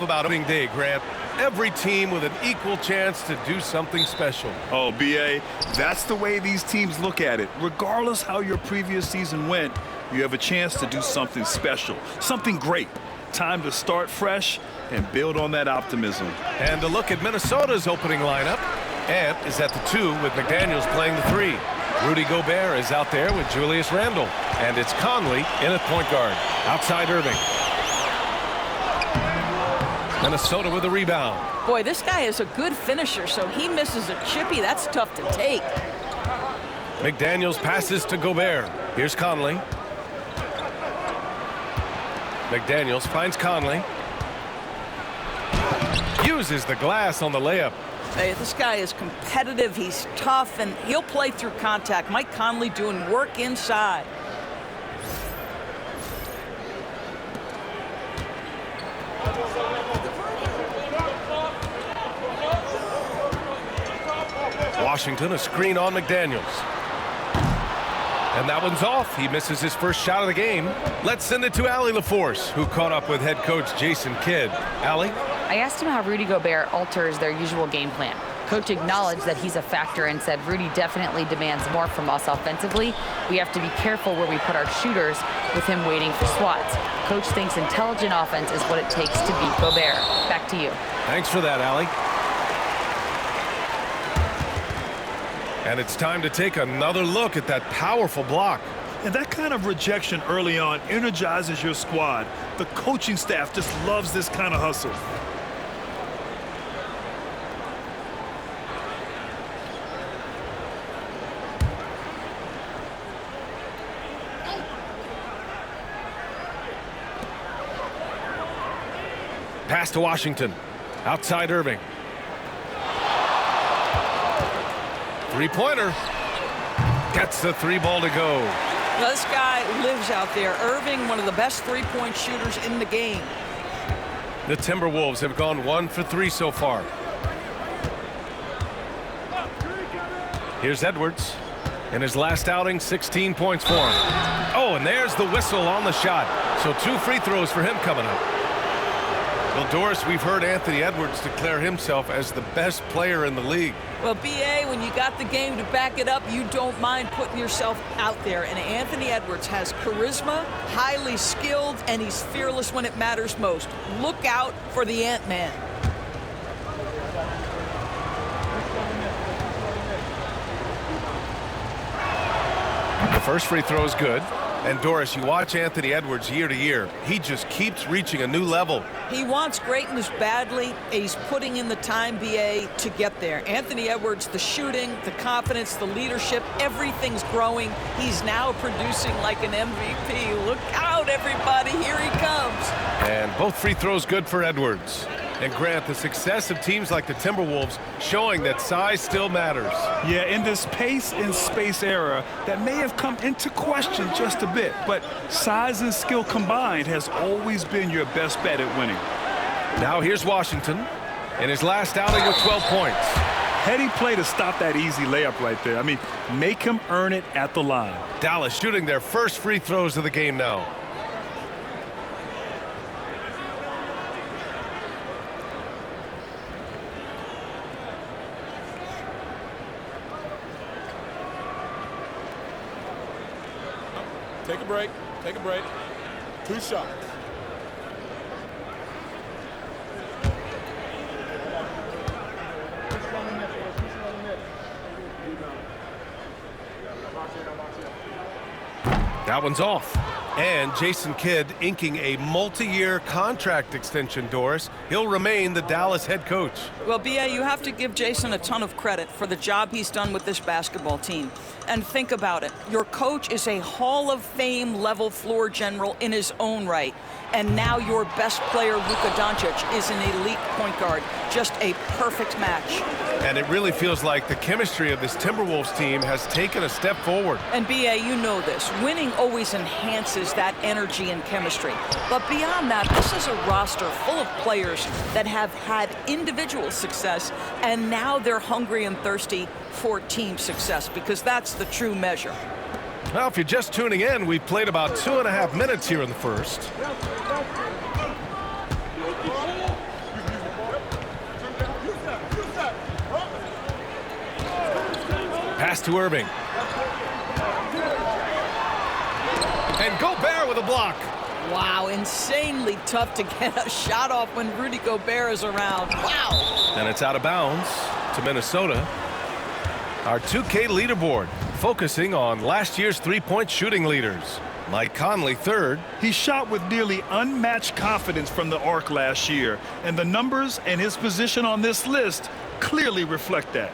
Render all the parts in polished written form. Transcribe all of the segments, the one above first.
About opening day, Grant. Every team with an equal chance to do something special. Oh, B.A., that's the way these teams look at it. Regardless how your previous season went, you have a chance to do something special, something great. Time to start fresh and build on that optimism. And a look at Minnesota's opening lineup. Ant is at the 2 with McDaniels playing the 3. Rudy Gobert is out there with Julius Randle. And it's Conley in at point guard. Outside Irving. Minnesota with a rebound. Boy, this guy is a good finisher, so he misses a chippy. That's tough to take. McDaniels passes to Gobert. Here's Conley. McDaniels finds Conley. Uses the glass on the layup. Hey, this guy is competitive. He's tough, and he'll play through contact. Mike Conley doing work inside. Washington, a screen on McDaniels. And that one's off. He misses his first shot of the game. Let's send it to Allie LaForce, who caught up with head coach Jason Kidd. Allie? I asked him how Rudy Gobert alters their usual game plan. Coach acknowledged that he's a factor and said Rudy definitely demands more from us offensively. We have to be careful where we put our shooters with him waiting for swats. Coach thinks intelligent offense is what it takes to beat Gobert. Back to you. Thanks for that, Allie. And it's time to take another look at that powerful block. And that kind of rejection early on energizes your squad. The coaching staff just loves this kind of hustle. Pass to Washington. Outside Irving. Three-pointer. Gets the 3 ball to go. Well, this guy lives out there. Irving, one of the best three-point shooters in the game. The Timberwolves have gone 1 for 3 so far. Here's Edwards. In his last outing, 16 points for him. Oh, and there's the whistle on the shot. So 2 free throws for him coming up. Well, Doris, we've heard Anthony Edwards declare himself as the best player in the league. Well, B.A., when you got the game to back it up, you don't mind putting yourself out there. And Anthony Edwards has charisma, highly skilled, and he's fearless when it matters most. Look out for the Ant-Man. The first free throw is good. And Doris, you watch Anthony Edwards year to year, he just keeps reaching a new level. He wants greatness badly. He's putting in the time, B.A., to get there. Anthony Edwards, the shooting, the confidence, the leadership, everything's growing. He's now producing like an MVP. Look out, everybody. Here he comes. And both free throws good for Edwards. And Grant, the success of teams like the Timberwolves showing that size still matters. Yeah, in this pace and space era, that may have come into question just a bit, but size and skill combined has always been your best bet at winning. Now here's Washington in his last outing with 12 points. Heady play to stop that easy layup right there. I mean, make him earn it at the line. Dallas shooting their first free throws of the game now. Take a break. Take a break. 2 shots. That one's off. And Jason Kidd inking a multi-year contract extension, Doris. He'll remain the Dallas head coach. Well, B.A., you have to give Jason a ton of credit for the job he's done with this basketball team. And think about it. Your coach is a Hall of Fame level floor general in his own right. And now your best player, Luka Doncic, is an elite point guard. Just a perfect match. And it really feels like the chemistry of this Timberwolves team has taken a step forward. And B.A., you know this. Winning always enhances that energy and chemistry. But beyond that, this is a roster full of players that have had individual success, and now they're hungry and thirsty for team success, because that's the true measure. Well, if you're just tuning in, we've played about 2.5 minutes here in the first. Pass to Irving. And Gobert with a block. Wow, insanely tough to get a shot off when Rudy Gobert is around. Wow. And it's out of bounds to Minnesota. Our 2K leaderboard focusing on last year's three-point shooting leaders. Mike Conley third. He shot with nearly unmatched confidence from the arc last year, and the numbers and his position on this list clearly reflect that.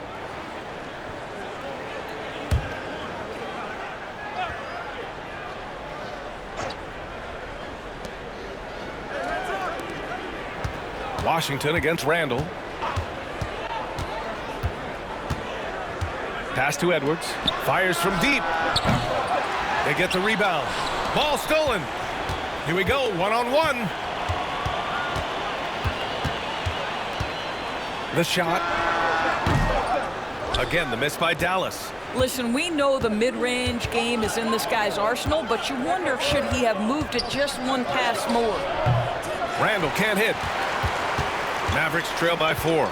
Washington against Randall. Pass to Edwards. Fires from deep. They get the rebound. Ball stolen. Here we go, one-on-one. The shot. Again, the miss by Dallas. Listen, we know the mid-range game is in this guy's arsenal, but you wonder, should he have moved it just one pass more? Randall can't hit. Mavericks trail by 4.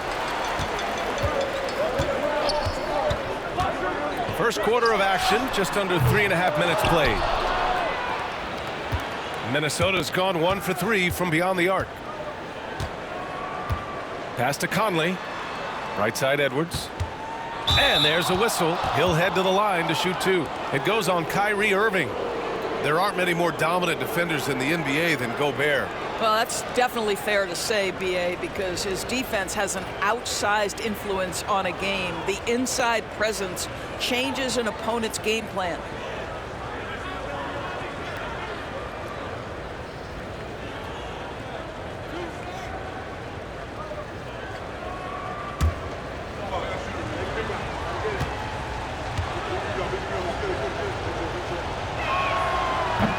First quarter of action, just under 3.5 minutes played. Minnesota's gone 1 for 3 from beyond the arc. Pass to Conley. Right side Edwards. And there's a whistle. He'll head to the line to shoot 2. It goes on Kyrie Irving. There aren't many more dominant defenders in the NBA than Gobert. Well, that's definitely fair to say, B.A., because his defense has an outsized influence on a game. The inside presence changes an opponent's game plan.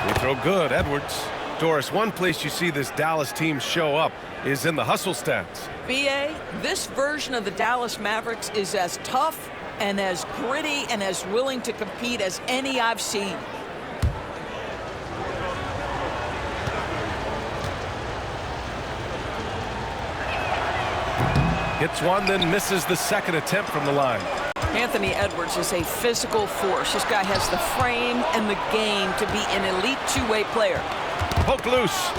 Free throw good, Edwards. Doris, one place you see this Dallas team show up is in the hustle stats. B.A., this version of the Dallas Mavericks is as tough and as gritty and as willing to compete as any I've seen. Hits one, then misses the second attempt from the line. Anthony Edwards is a physical force. This guy has the frame and the game to be an elite two-way player. Poke loose.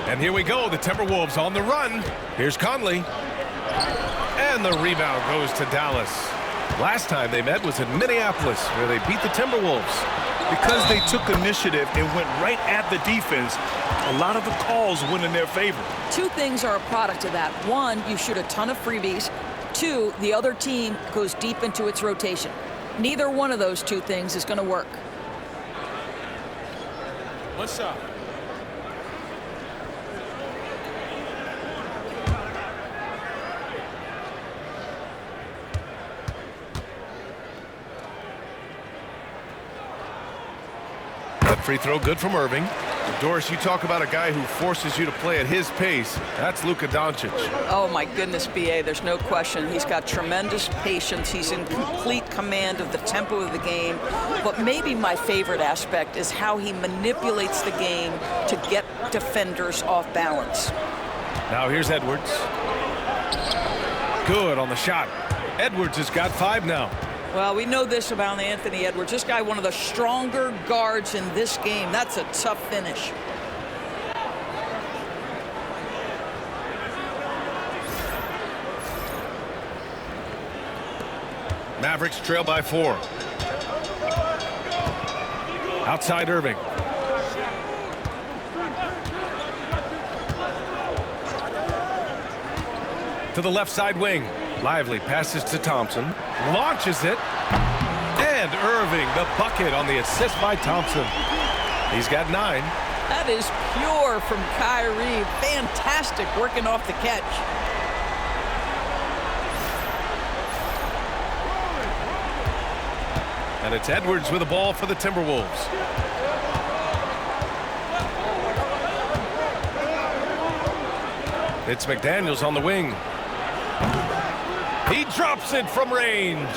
And here we go, the Timberwolves on the run. Here's Conley. And the rebound goes to Dallas. Last time they met was in Minneapolis, where they beat the Timberwolves. Because they took initiative and went right at the defense, a lot of the calls went in their favor. Two things are a product of that. One, you shoot a ton of freebies. Two, the other team goes deep into its rotation. Neither one of those two things is going to work. One shot. That free throw good from Irving. Doris, you talk about a guy who forces you to play at his pace. That's Luka Doncic. Oh, my goodness, B.A., there's no question. He's got tremendous patience. He's in complete command of the tempo of the game. But maybe my favorite aspect is how he manipulates the game to get defenders off balance. Now here's Edwards. Good on the shot. Edwards has got 5 now. Well, we know this about Anthony Edwards. This guy, one of the stronger guards in this game. That's a tough finish. Mavericks trail by 4. Outside Irving. To the left side wing. Lively passes to Thompson. Launches it. And Irving, the bucket on the assist by Thompson. He's got 9. That is pure from Kyrie. Fantastic working off the catch. And it's Edwards with the ball for the Timberwolves. It's McDaniels on the wing. He drops it from range.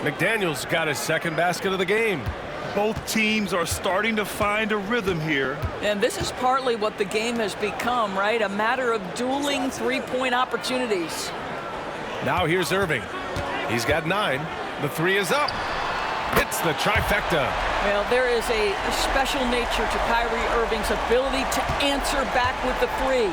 McDaniels got his second basket of the game. Both teams are starting to find a rhythm here. And this is partly what the game has become, right? A matter of dueling three-point opportunities. Now here's Irving. He's got 9. The three is up. Hits the trifecta. Well, there is a special nature to Kyrie Irving's ability to answer back with the three.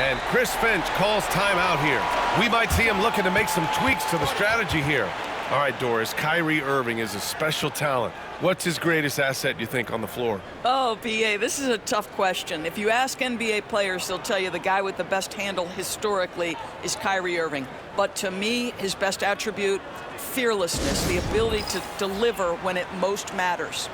And Chris Finch calls timeout here. We might see him looking to make some tweaks to the strategy here. All right, Doris, Kyrie Irving is a special talent. What's his greatest asset, you think, on the floor? Oh, B.A., this is a tough question. If you ask NBA players, they'll tell you the guy with the best handle historically is Kyrie Irving. But to me, his best attribute, fearlessness, the ability to deliver when it most matters.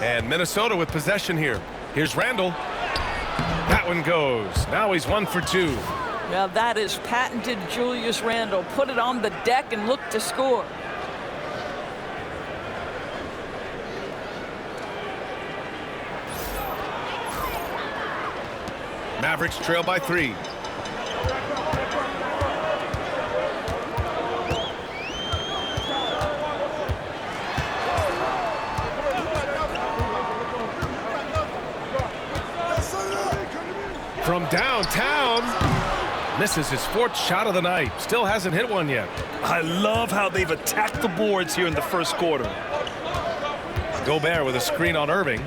And Minnesota with possession here. Here's Randall. That one goes. Now he's 1 for 2. Now that is patented Julius Randle. Put it on the deck and look to score. Mavericks trail by 3. From downtown, misses his 4th shot of the night. Still hasn't hit one yet. I love how they've attacked the boards here in the first quarter. Gobert with a screen on Irving.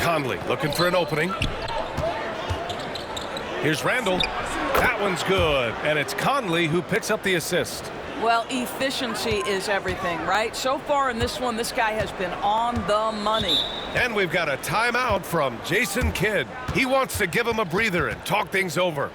Conley looking for an opening. Here's Randall. That one's good, and it's Conley who picks up the assist. Well, efficiency is everything, right? So far in this one, this guy has been on the money. And we've got a timeout from Jason Kidd. He wants to give him a breather and talk things over.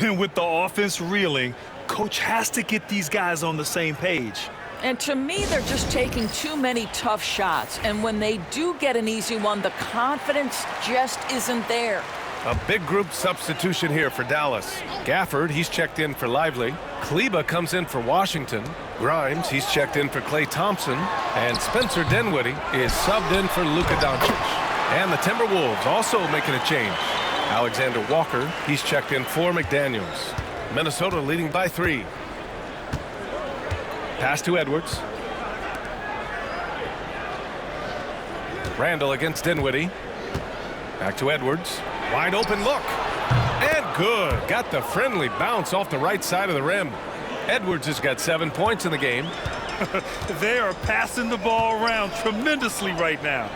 And with the offense reeling, coach has to get these guys on the same page. And to me, they're just taking too many tough shots. And when they do get an easy one, the confidence just isn't there. A big group substitution here for Dallas. Gafford, he's checked in for Lively. 𝗫𝗍 comes in for Washington. Grimes, he's checked in for Klay Thompson. And Spencer Dinwiddie is subbed in for Luka Doncic. And the Timberwolves also making a change. Alexander Walker, he's checked in for McDaniels. Minnesota leading by 3. Pass to Edwards. Randall against Dinwiddie. Back to Edwards. Wide open look. And good. Got the friendly bounce off the right side of the rim. Edwards has got 7 points in the game. They are passing the ball around tremendously right now.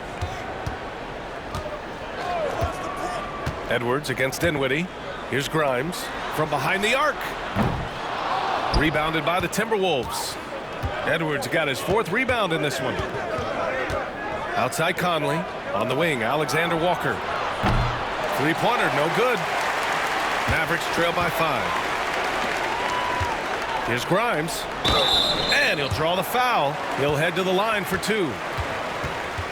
Edwards against Dinwiddie. Here's Grimes from behind the arc. Rebounded by the Timberwolves. Edwards got his 4th rebound in this one. Outside Conley. On the wing, Alexander Walker. Three-pointer, no good. Mavericks trail by 5. Here's Grimes. And he'll draw the foul. He'll head to the line for 2.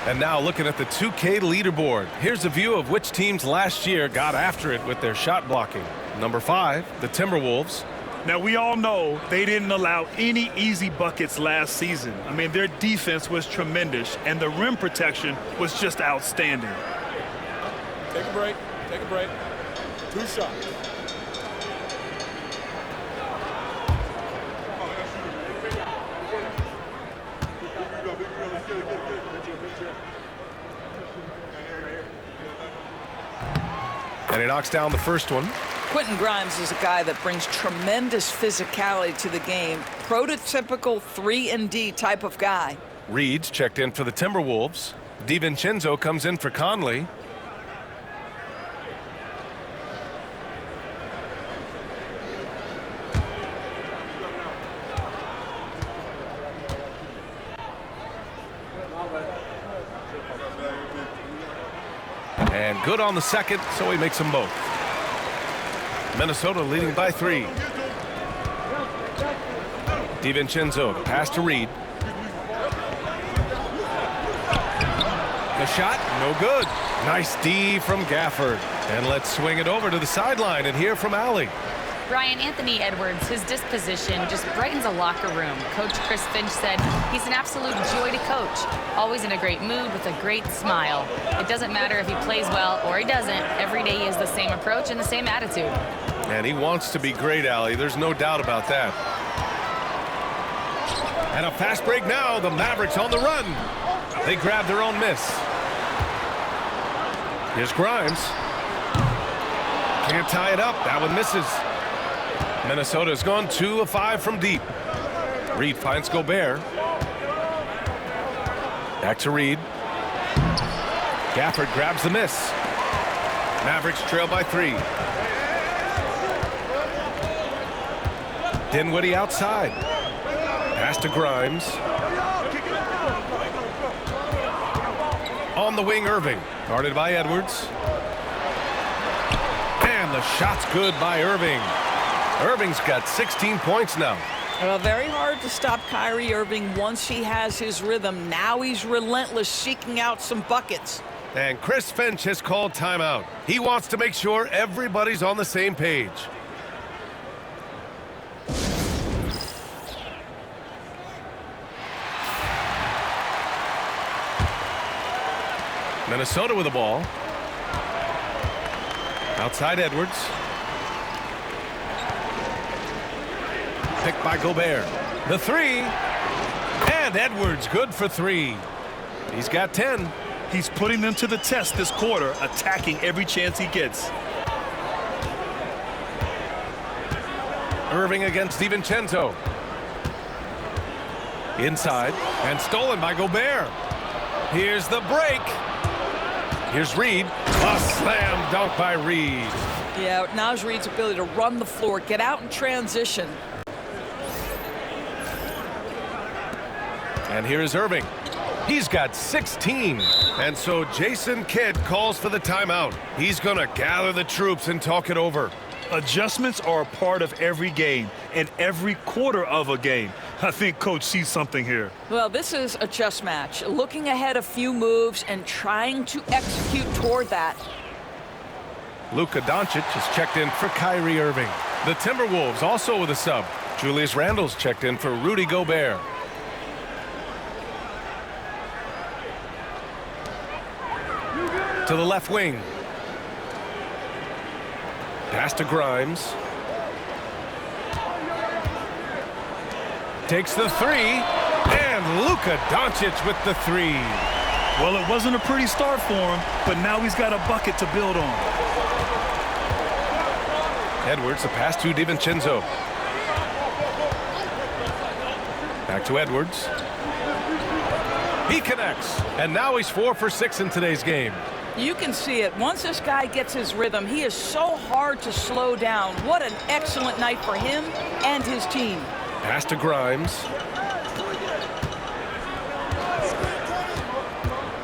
And now looking at the 2K leaderboard. Here's a view of which teams last year got after it with their shot blocking. Number 5, the Timberwolves. Now, we all know they didn't allow any easy buckets last season. I mean, their defense was tremendous, and the rim protection was just outstanding. Take a break. Take a break. 2 shots. And he knocks down the first one. Quentin Grimes is a guy that brings tremendous physicality to the game. Prototypical 3-and-D type of guy. Reed's checked in for the Timberwolves. 𝙃𝙀😆 comes in for Conley. And good on the second, so he makes them both. Minnesota leading by 3. 𝙃𝙀😆, pass to Reed. The shot, no good. Nice D from Gafford. And let's swing it over to the sideline and hear from Allie. Brian, Anthony Edwards, his disposition just brightens a locker room. Coach Chris Finch said he's an absolute joy to coach. Always in a great mood with a great smile. It doesn't matter if he plays well or he doesn't. Every day he has the same approach and the same attitude. And he wants to be great, Allie. There's no doubt about that. And a fast break now. The Mavericks on the run. They grab their own miss. Here's Grimes. Can't tie it up. That one misses. Minnesota's gone 2 of 5 from deep. Reed finds Gobert. Back to Reed. Gafford grabs the miss. Mavericks trail by 3. Dinwiddie outside. Pass to Grimes. On the wing, Irving. Guarded by Edwards. And the shot's good by Irving. Irving's got 16 points now. Well, very hard to stop Kyrie Irving once he has his rhythm. Now he's relentless, seeking out some buckets. And Chris Finch has called timeout. He wants to make sure everybody's on the same page. Minnesota with the ball. Outside Edwards. Picked by Gobert. The 3. And Edwards good for 3. He's got 10. He's putting them to the test this quarter, attacking every chance he gets. Irving against 𝙃𝙀😆. Inside and stolen by Gobert. Here's the break. Here's Reed. A slam dunk by Reed. Yeah, now's Reed's ability to run the floor, get out in transition. And here's Irving. He's got 16. And so Jason Kidd calls for the timeout. He's going to gather the troops and talk it over. Adjustments are a part of every game and every quarter of a game. I think Coach sees something here. Well, this is a chess match. Looking ahead a few moves and trying to execute toward that. Luka Doncic is checked in for Kyrie Irving. The Timberwolves also with a sub. Julius Randle's checked in for Rudy Gobert. To the left wing. Pass to Grimes. Takes the 3. And Luka Doncic with the 3. Well, it wasn't a pretty start for him, but now he's got a bucket to build on. Edwards, the pass to 𝙃𝙀😆. Back to Edwards. He connects. And now he's 4 for 6 in today's game. You can see it. Once this guy gets his rhythm, he is so hard to slow down. What an excellent night for him and his team. Pass to Grimes.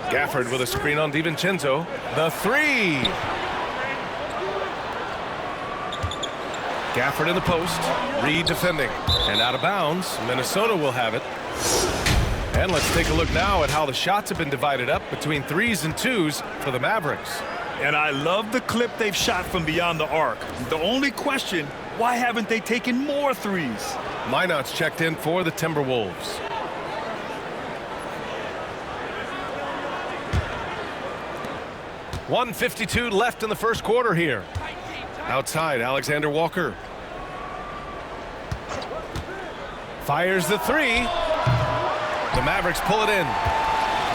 Gafford with a screen on 𝙃𝙀😆. The 3. Gafford in the post. Reed defending. And out of bounds. Minnesota will have it. And let's take a look now at how the shots have been divided up between 3s and 2s for the Mavericks. And I love the clip they've shot from beyond the arc. The only question Why haven't they taken more threes? 𝗵𝘁𝘁 checked in for the Timberwolves. .152 left in the first quarter here. Outside, Alexander Walker. Fires the three. The Mavericks pull it in.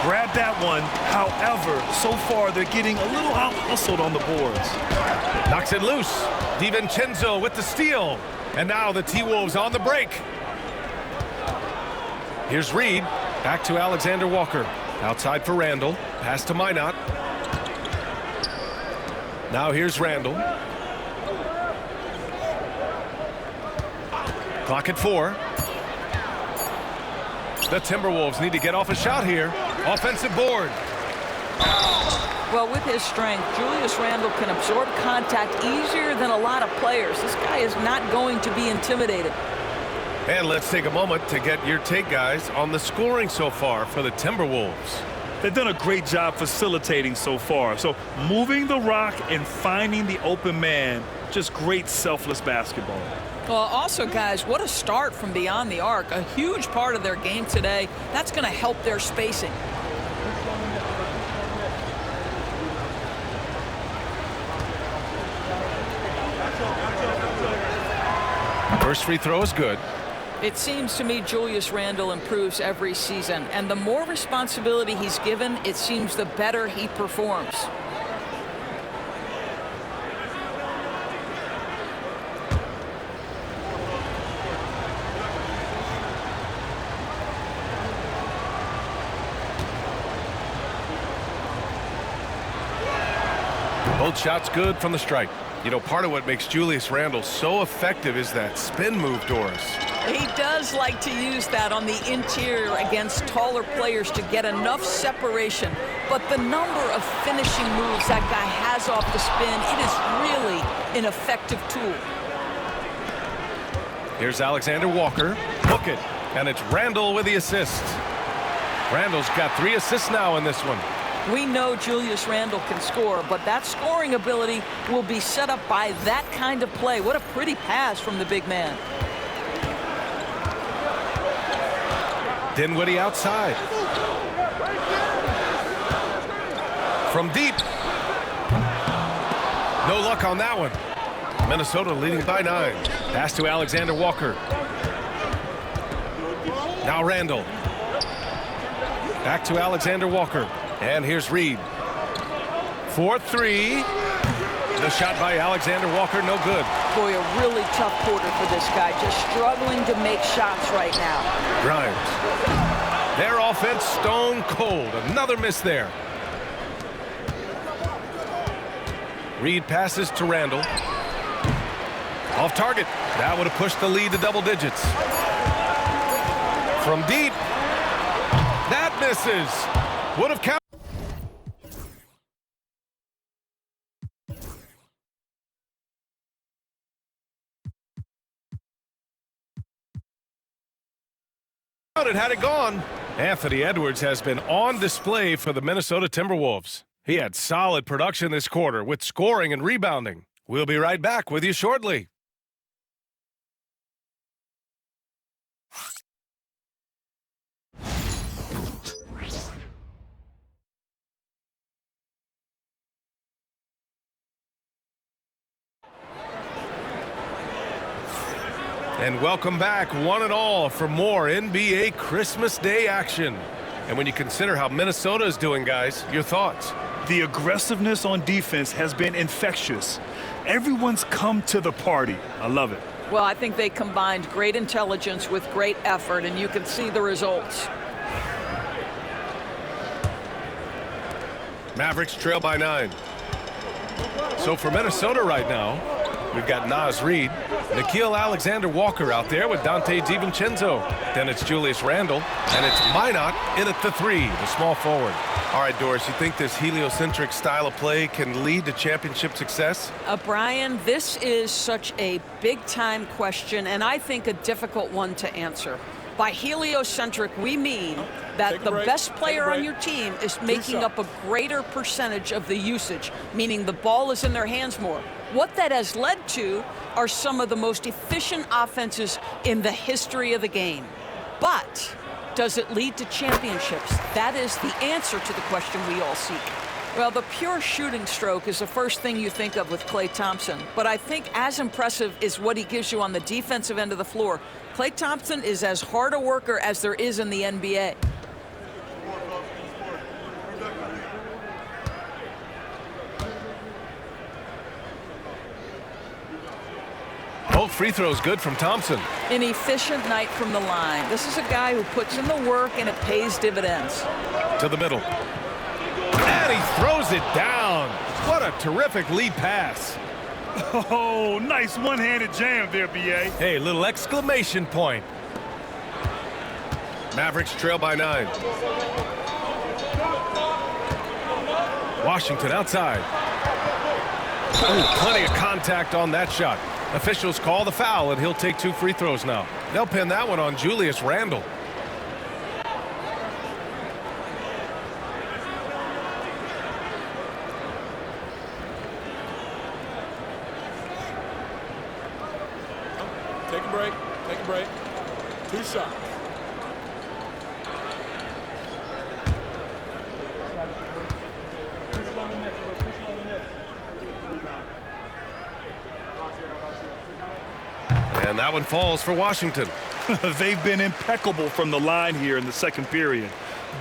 Grab that one. However, so far they're getting a little out-hustled on the boards. Knocks it loose. 𝙃𝙗𝙗 with the steal. And now the T-Wolves on the break. Here's Reed. Back to Alexander Walker. Outside for Randall. Pass to 𝗵𝘁𝘁. Now here's Randall. Clock at 4. The Timberwolves need to get off a shot here. Offensive board. Well, with his strength, Julius Randle can absorb contact easier than a lot of players. This guy is not going to be intimidated. And let's take a moment to get your take, guys, on the scoring so far for the Timberwolves. They've done a great job facilitating so far. So moving the rock and finding the open man, just great selfless basketball. Well, also, guys, what a start from beyond the arc. A huge part of their game today. That's going to help their spacing. First free throw is good. It seems to me Julius Randle improves every season, and the more responsibility he's given, it seems the better he performs. Both shots good from the strike. You know, part of what makes Julius Randle so effective is that spin move, Doris. He does like to use that on the interior against taller players to get enough separation. But the number of finishing moves that guy has off the spin, it is really an effective tool. Here's Alexander Walker. Hook it. And it's Randle with the assist. Randle's got 3 assists now in this one. We know Julius Randle can score, but that scoring ability will be set up by that kind of play. What a pretty pass from the big man. Dinwiddie outside. From deep. No luck on that one. Minnesota leading by 9. Pass to Alexander Walker. Now Randle. Back to Alexander Walker. And here's Reed. 4-3. The shot by Alexander Walker, no good. Boy, a really tough quarter for this guy. Just struggling to make shots right now. Grimes. Their offense stone cold. Another miss there. Reed passes to Randle. Off target. That would have pushed the lead to double digits. From deep. That misses. Would have counted. Had it gone. Anthony Edwards has been on display for the Minnesota Timberwolves. He had solid production this quarter with scoring and rebounding. We'll be right back with you shortly. And welcome back, one and all, for more NBA Christmas Day action. And when you consider how Minnesota is doing, guys, your thoughts? The aggressiveness on defense has been infectious. Everyone's come to the party. I love it. Well, I think they combined great intelligence with great effort, and you can see the results. Mavericks trail by 9. So for Minnesota right now, we've got Naz Reid, Nickeil Alexander-Walker out there with Dante DiVincenzo. Then it's Julius Randle, and it's 𝗵𝘁𝘁 in at the 3, the small forward. All right, Doris, you think this heliocentric style of play can lead to championship success? Brian, this is such a big-time question, and I think a difficult one to answer. By heliocentric, we mean that the best player on your team is making up a greater percentage of the usage, meaning the ball is in their hands more. What that has led to are some of the most efficient offenses in the history of the game. But does it lead to championships? That is the answer to the question we all seek. Well, the pure shooting stroke is the first thing you think of with Klay Thompson, but I think as impressive is what he gives you on the defensive end of the floor. Klay Thompson is as hard a worker as there is in the NBA. Both free throws good from Thompson. An efficient night from the line. This is a guy who puts in the work and it pays dividends. To the middle. And he throws it down. What a terrific lead pass. Oh, nice one-handed jam there, B.A. Hey, little exclamation point. Mavericks trail by 9. Washington outside. Oh, plenty of contact on that shot. Officials call the foul, and he'll take 2 free throws now. They'll pin that one on Julius Randle. Take a break. Take a break. 2 shots. And that one falls for Washington. They've been impeccable from the line here in the second period,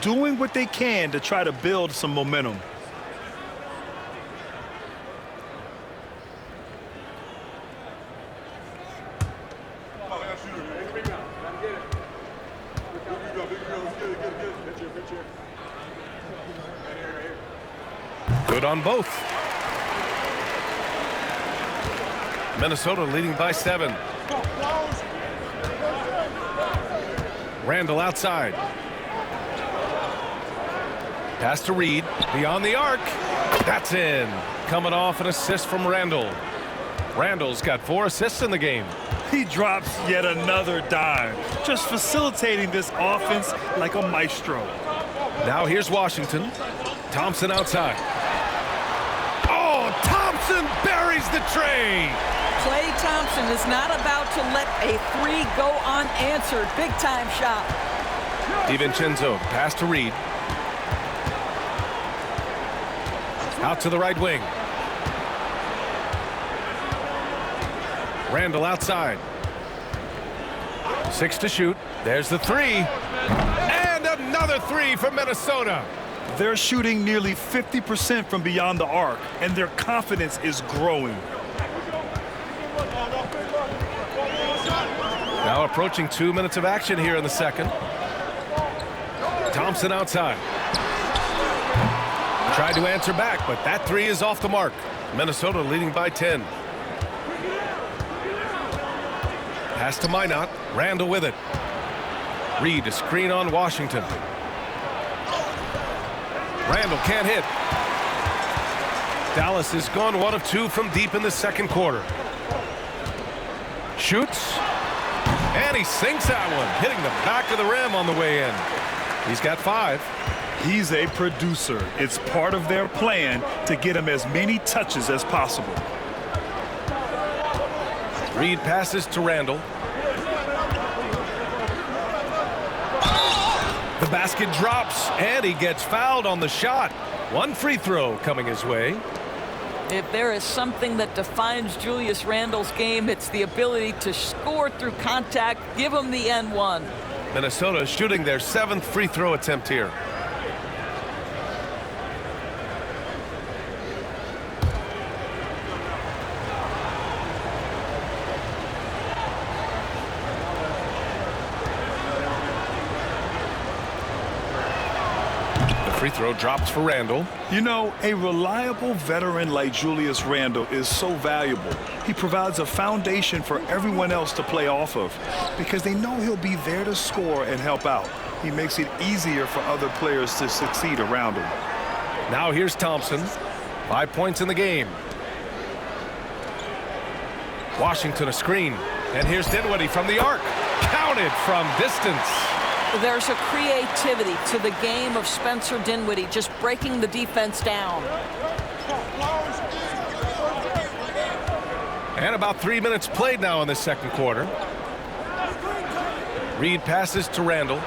doing what they can to try to build some momentum. Good on both. Minnesota leading by 7. Randle outside. Pass to Reed. Beyond the arc. That's in. Coming off an assist from Randle. Randle's got 4 assists in the game. He drops yet another dime, just facilitating this offense like a maestro. Now here's Washington. Thompson outside. Oh, Thompson buries the tray. Klay Thompson is not about to let a 3 go unanswered. Big-time shot. DiVincenzo, pass to Reed. Out to the right wing. Randle outside. 6 to shoot. There's the 3. And another 3 from Minnesota. They're shooting nearly 50% from beyond the arc, and their confidence is growing. Now approaching 2 minutes of action here in the second. Thompson outside. Tried to answer back, but that 3 is off the mark. Minnesota leading by 10. Pass to Minot. Randle with it. Reed to screen on Washington. Randle can't hit. Dallas has gone 1 of 2 from deep in the second quarter. Shoots. And he sinks that one, hitting the back of the rim on the way in. He's got 5. He's a producer. It's part of their plan to get him as many touches as possible. Reed passes to Randle. The basket drops, and he gets fouled on the shot. 1 free throw coming his way. If there is something that defines Julius Randle's game, it's the ability to score through contact. Give him the N1. Minnesota shooting their 7th free throw attempt here. Free throw drops for Randle. You know, a reliable veteran like Julius Randle is so valuable. He provides a foundation for everyone else to play off of because they know he'll be there to score and help out. He makes it easier for other players to succeed around him. Now here's Thompson. 5 points in the game. Washington a screen. And here's Dinwiddie from the arc. Counted from distance. There's a creativity to the game of Spencer Dinwiddie, just breaking the defense down. And about 3 minutes played now in the second quarter. Reed passes to Randall.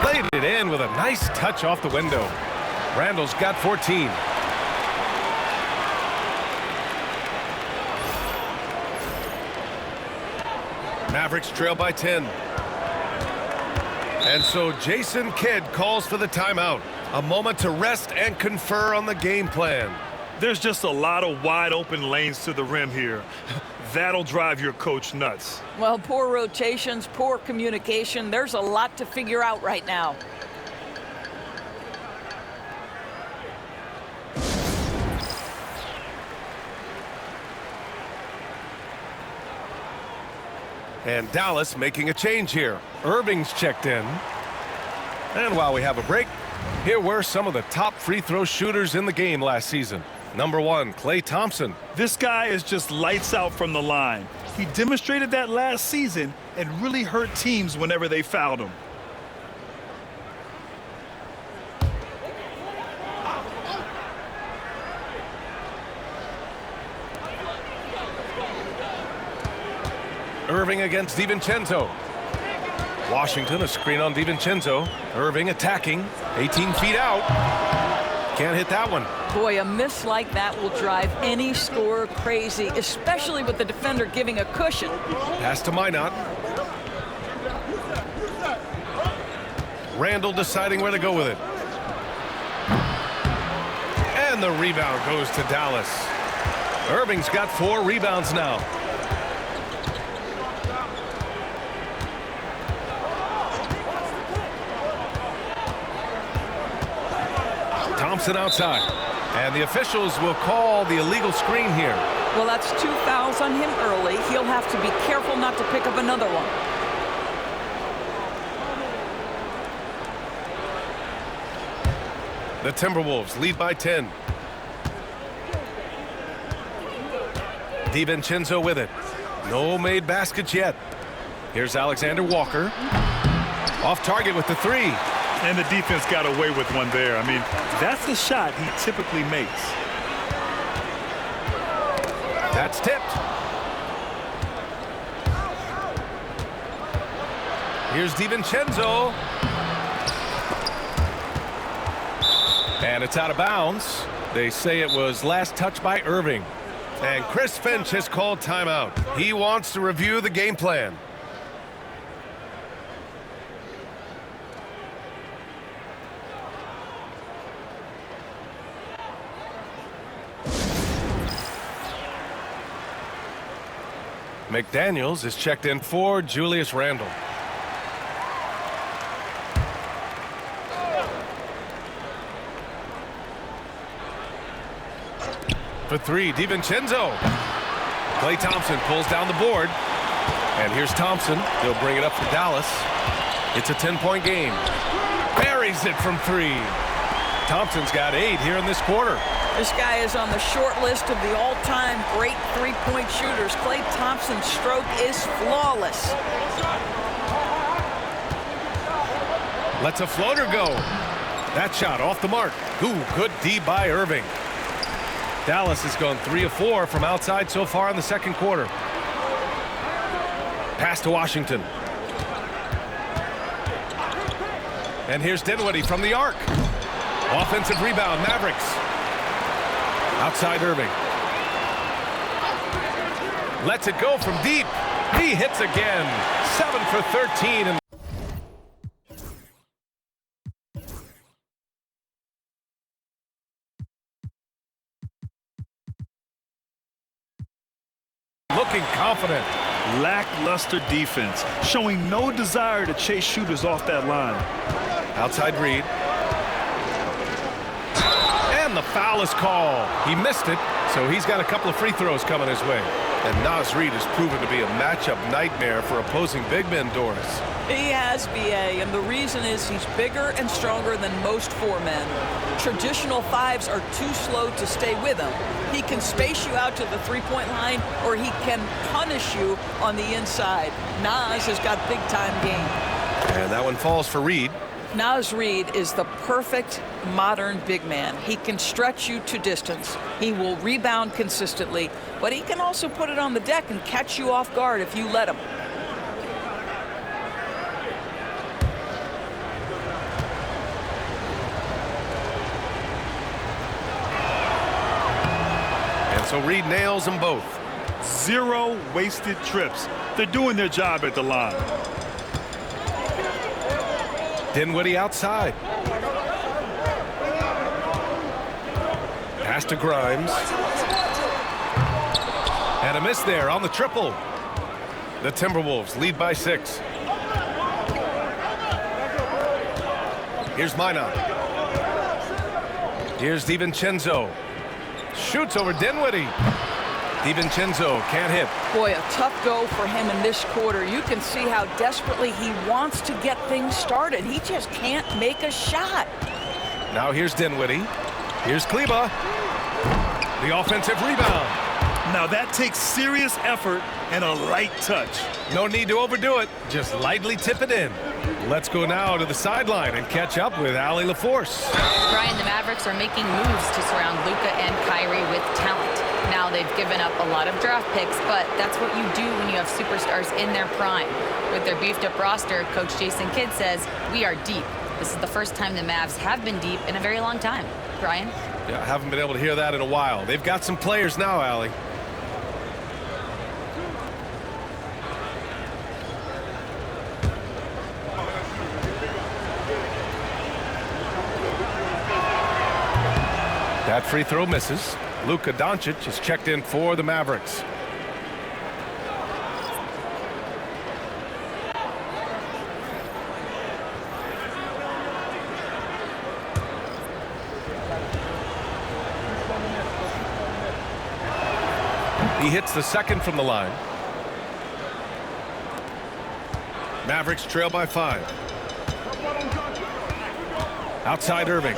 Played it in with a nice touch off the window. Randall's got 14. Mavericks trail by 10. And so Jason Kidd calls for the timeout. A moment to rest and confer on the game plan. There's just a lot of wide open lanes to the rim here. That'll drive your coach nuts. Well, poor rotations, poor communication. There's a lot to figure out right now. And Dallas making a change here. Irving's checked in. And while we have a break, here were some of the top free throw shooters in the game last season. Number 1, Klay Thompson. This guy is just lights out from the line. He demonstrated that last season and really hurt teams whenever they fouled him. Irving against ΔiVincenzo. Washington, a screen on ΔiVincenzo. Irving attacking, 18 feet out. Can't hit that one. Boy, a miss like that will drive any scorer crazy, especially with the defender giving a cushion. Pass to Minot. Randall deciding where to go with it. And the rebound goes to Dallas. Irving's got 4 rebounds now. Thompson outside. And the officials will call the illegal screen here. Well, that's 2 fouls on him early. He'll have to be careful not to pick up another one. The Timberwolves lead by 10. ΔiVincenzo with it. No made baskets yet. Here's Alexander Walker. Off target with the 3. And the defense got away with one there. I mean, that's the shot he typically makes. That's tipped. Here's ΔiVincenzo. And it's out of bounds. They say it was last touched by Irving. And Chris Finch has called timeout. He wants to review the game plan. McDaniels is checked in for Julius Randle. For 3, ΔiVincenzo. Klay Thompson pulls down the board. And here's Thompson. He'll bring it up for Dallas. It's a 10-point game. Buries it from 3. Thompson's got 8 here in this quarter. This guy is on the short list of the all-time great three-point shooters. Klay Thompson's stroke is flawless. Lets a floater go. That shot off the mark. Ooh, good D by Irving. Dallas has gone 3 of 4 from outside so far in the second quarter. Pass to Washington. And here's Dinwiddie from the arc. Offensive rebound, Mavericks. Outside Irving. Lets it go from deep. He hits again. 7 for 13. And looking confident. Lackluster defense, showing no desire to chase shooters off that line. Outside Reed. And the foul is called. He missed it. So he's got a couple of free throws coming his way. And Naz Reid has proven to be a matchup nightmare for opposing big men, Doris. He has, B.A., and the reason is he's bigger and stronger than most 4 men. Traditional 5s are too slow to stay with him. He can space you out to the three-point line, or he can punish you on the inside. Naz has got big-time game. And that one falls for Reid. Naz Reid is the perfect modern big man. He can stretch you to distance. He will rebound consistently, but he can also put it on the deck and catch you off guard if you let him. And so Reid nails them both. 0 wasted trips. They're doing their job at the line. Dinwiddie outside. Pass to Grimes. And a miss there on the triple. The Timberwolves lead by 6. Here's Minot. Here's DiVincenzo. Shoots over Dinwiddie. DiVincenzo can't hit. Boy, a tough go for him in this quarter. You can see how desperately he wants to get things started. He just can't make a shot. Now here's Dinwiddie. Here's 𝗘𝗦. The offensive rebound. Now that takes serious effort and a light touch. No need to overdo it. Just lightly tip it in. Let's go now to the sideline and catch up with Allie LaForce. Brian, the Mavericks are making moves to surround Luka and Kyrie with talent. Now they've given up a lot of draft picks, but that's what you do when you have superstars in their prime. With their beefed-up roster, Coach Jason Kidd says, we are deep. This is the first time the Mavs have been deep in a very long time. Brian? Yeah, I haven't been able to hear that in a while. They've got some players now, Allie. That free throw misses. Luka Doncic is checked in for the Mavericks. He hits the second from the line. Mavericks trail by 5. Outside Irving.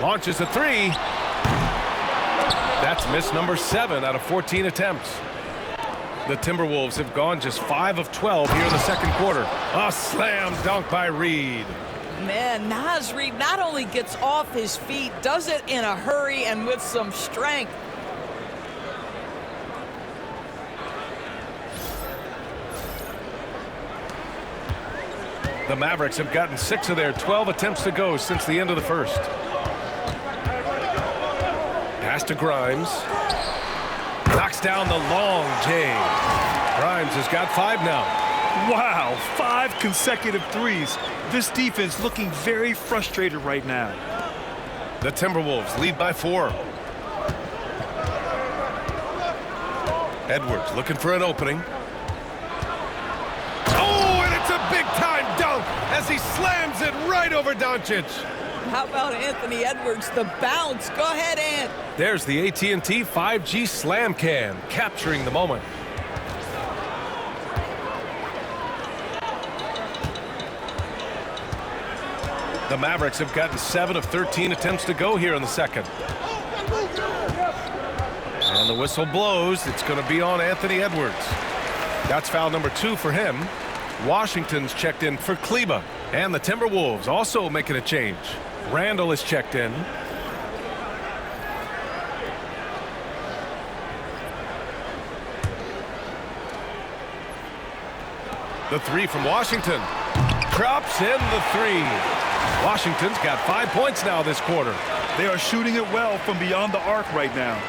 Launches a 3. That's miss number 7 out of 14 attempts. The Timberwolves have gone just 5 of 12 here in the second quarter. A slam dunk by Reid. Man, Naz Reid not only gets off his feet, does it in a hurry and with some strength. The Mavericks have gotten 6 of their 12 attempts to go since the end of the first. Pass to Grimes. Knocks down the long J. Grimes has got 5 now. Wow, 5 consecutive threes. This defense looking very frustrated right now. The Timberwolves lead by 4. Edwards looking for an opening. Oh, and it's a big-time dunk as he slams it right over Doncic. How about Anthony Edwards, the bounce? Go ahead, Ant. There's the AT&T 5G Slam Cam, capturing the moment. The Mavericks have gotten 7 of 13 attempts to go here in the second. And the whistle blows. It's going to be on Anthony Edwards. That's foul number 2 for him. Washington's checked in for 𝗘𝗦. And the Timberwolves also making a change. Randall is checked in. The 3 from Washington. Drops in the 3. Washington's got 5 points now this quarter. They are shooting it well from beyond the arc right now.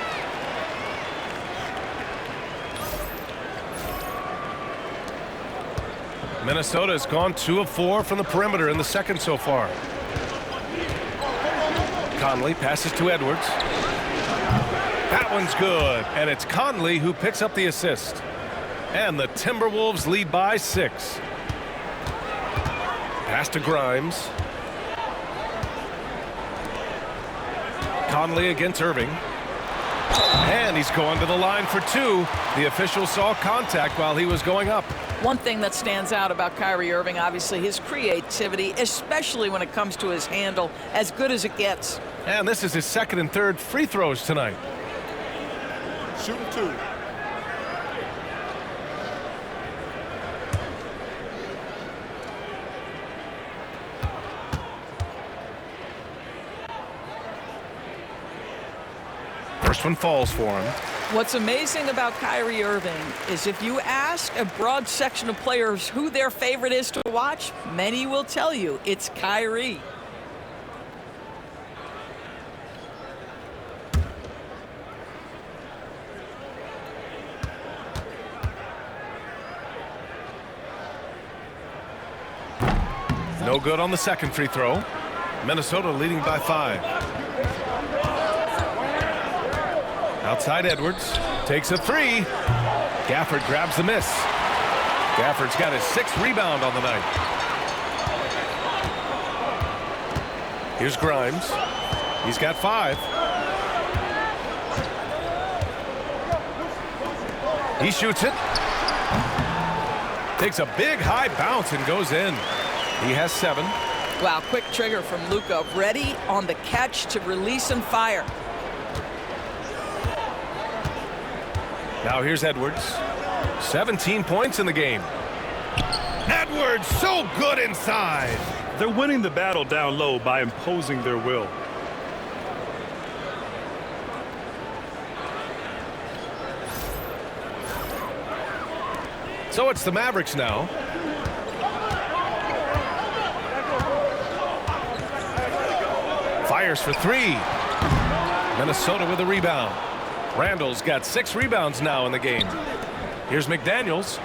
Minnesota has gone 2 of 4 from the perimeter in the second so far. Conley passes to Edwards. That one's good, and it's Conley who picks up the assist. And the Timberwolves lead by 6. Pass to Grimes. Conley against Irving. And he's going to the line for two. The official saw contact while he was going up. One thing that stands out about Kyrie Irving, obviously, his creativity, especially when it comes to his handle, as good as it gets. And this is his second and third free throws tonight. Shooting two. First one falls for him. What's amazing about Kyrie Irving is if you ask a broad section of players who their favorite is to watch, many will tell you it's Kyrie. No good on the second free throw. Minnesota leading by 5. Outside Edwards, takes a three. Gafford grabs the miss. Gafford's got his 6th rebound on the night. Here's Grimes. He's got 5. He shoots it. Takes a big high bounce and goes in. He has 7. Wow, quick trigger from Luka. Ready on the catch to release and fire. Now here's Edwards. 17 points in the game. Edwards so good inside. They're winning the battle down low by imposing their will. So it's the Mavericks now. Fires for 3. Minnesota with a rebound. Randall's got 6 rebounds now in the game. Here's McDaniels.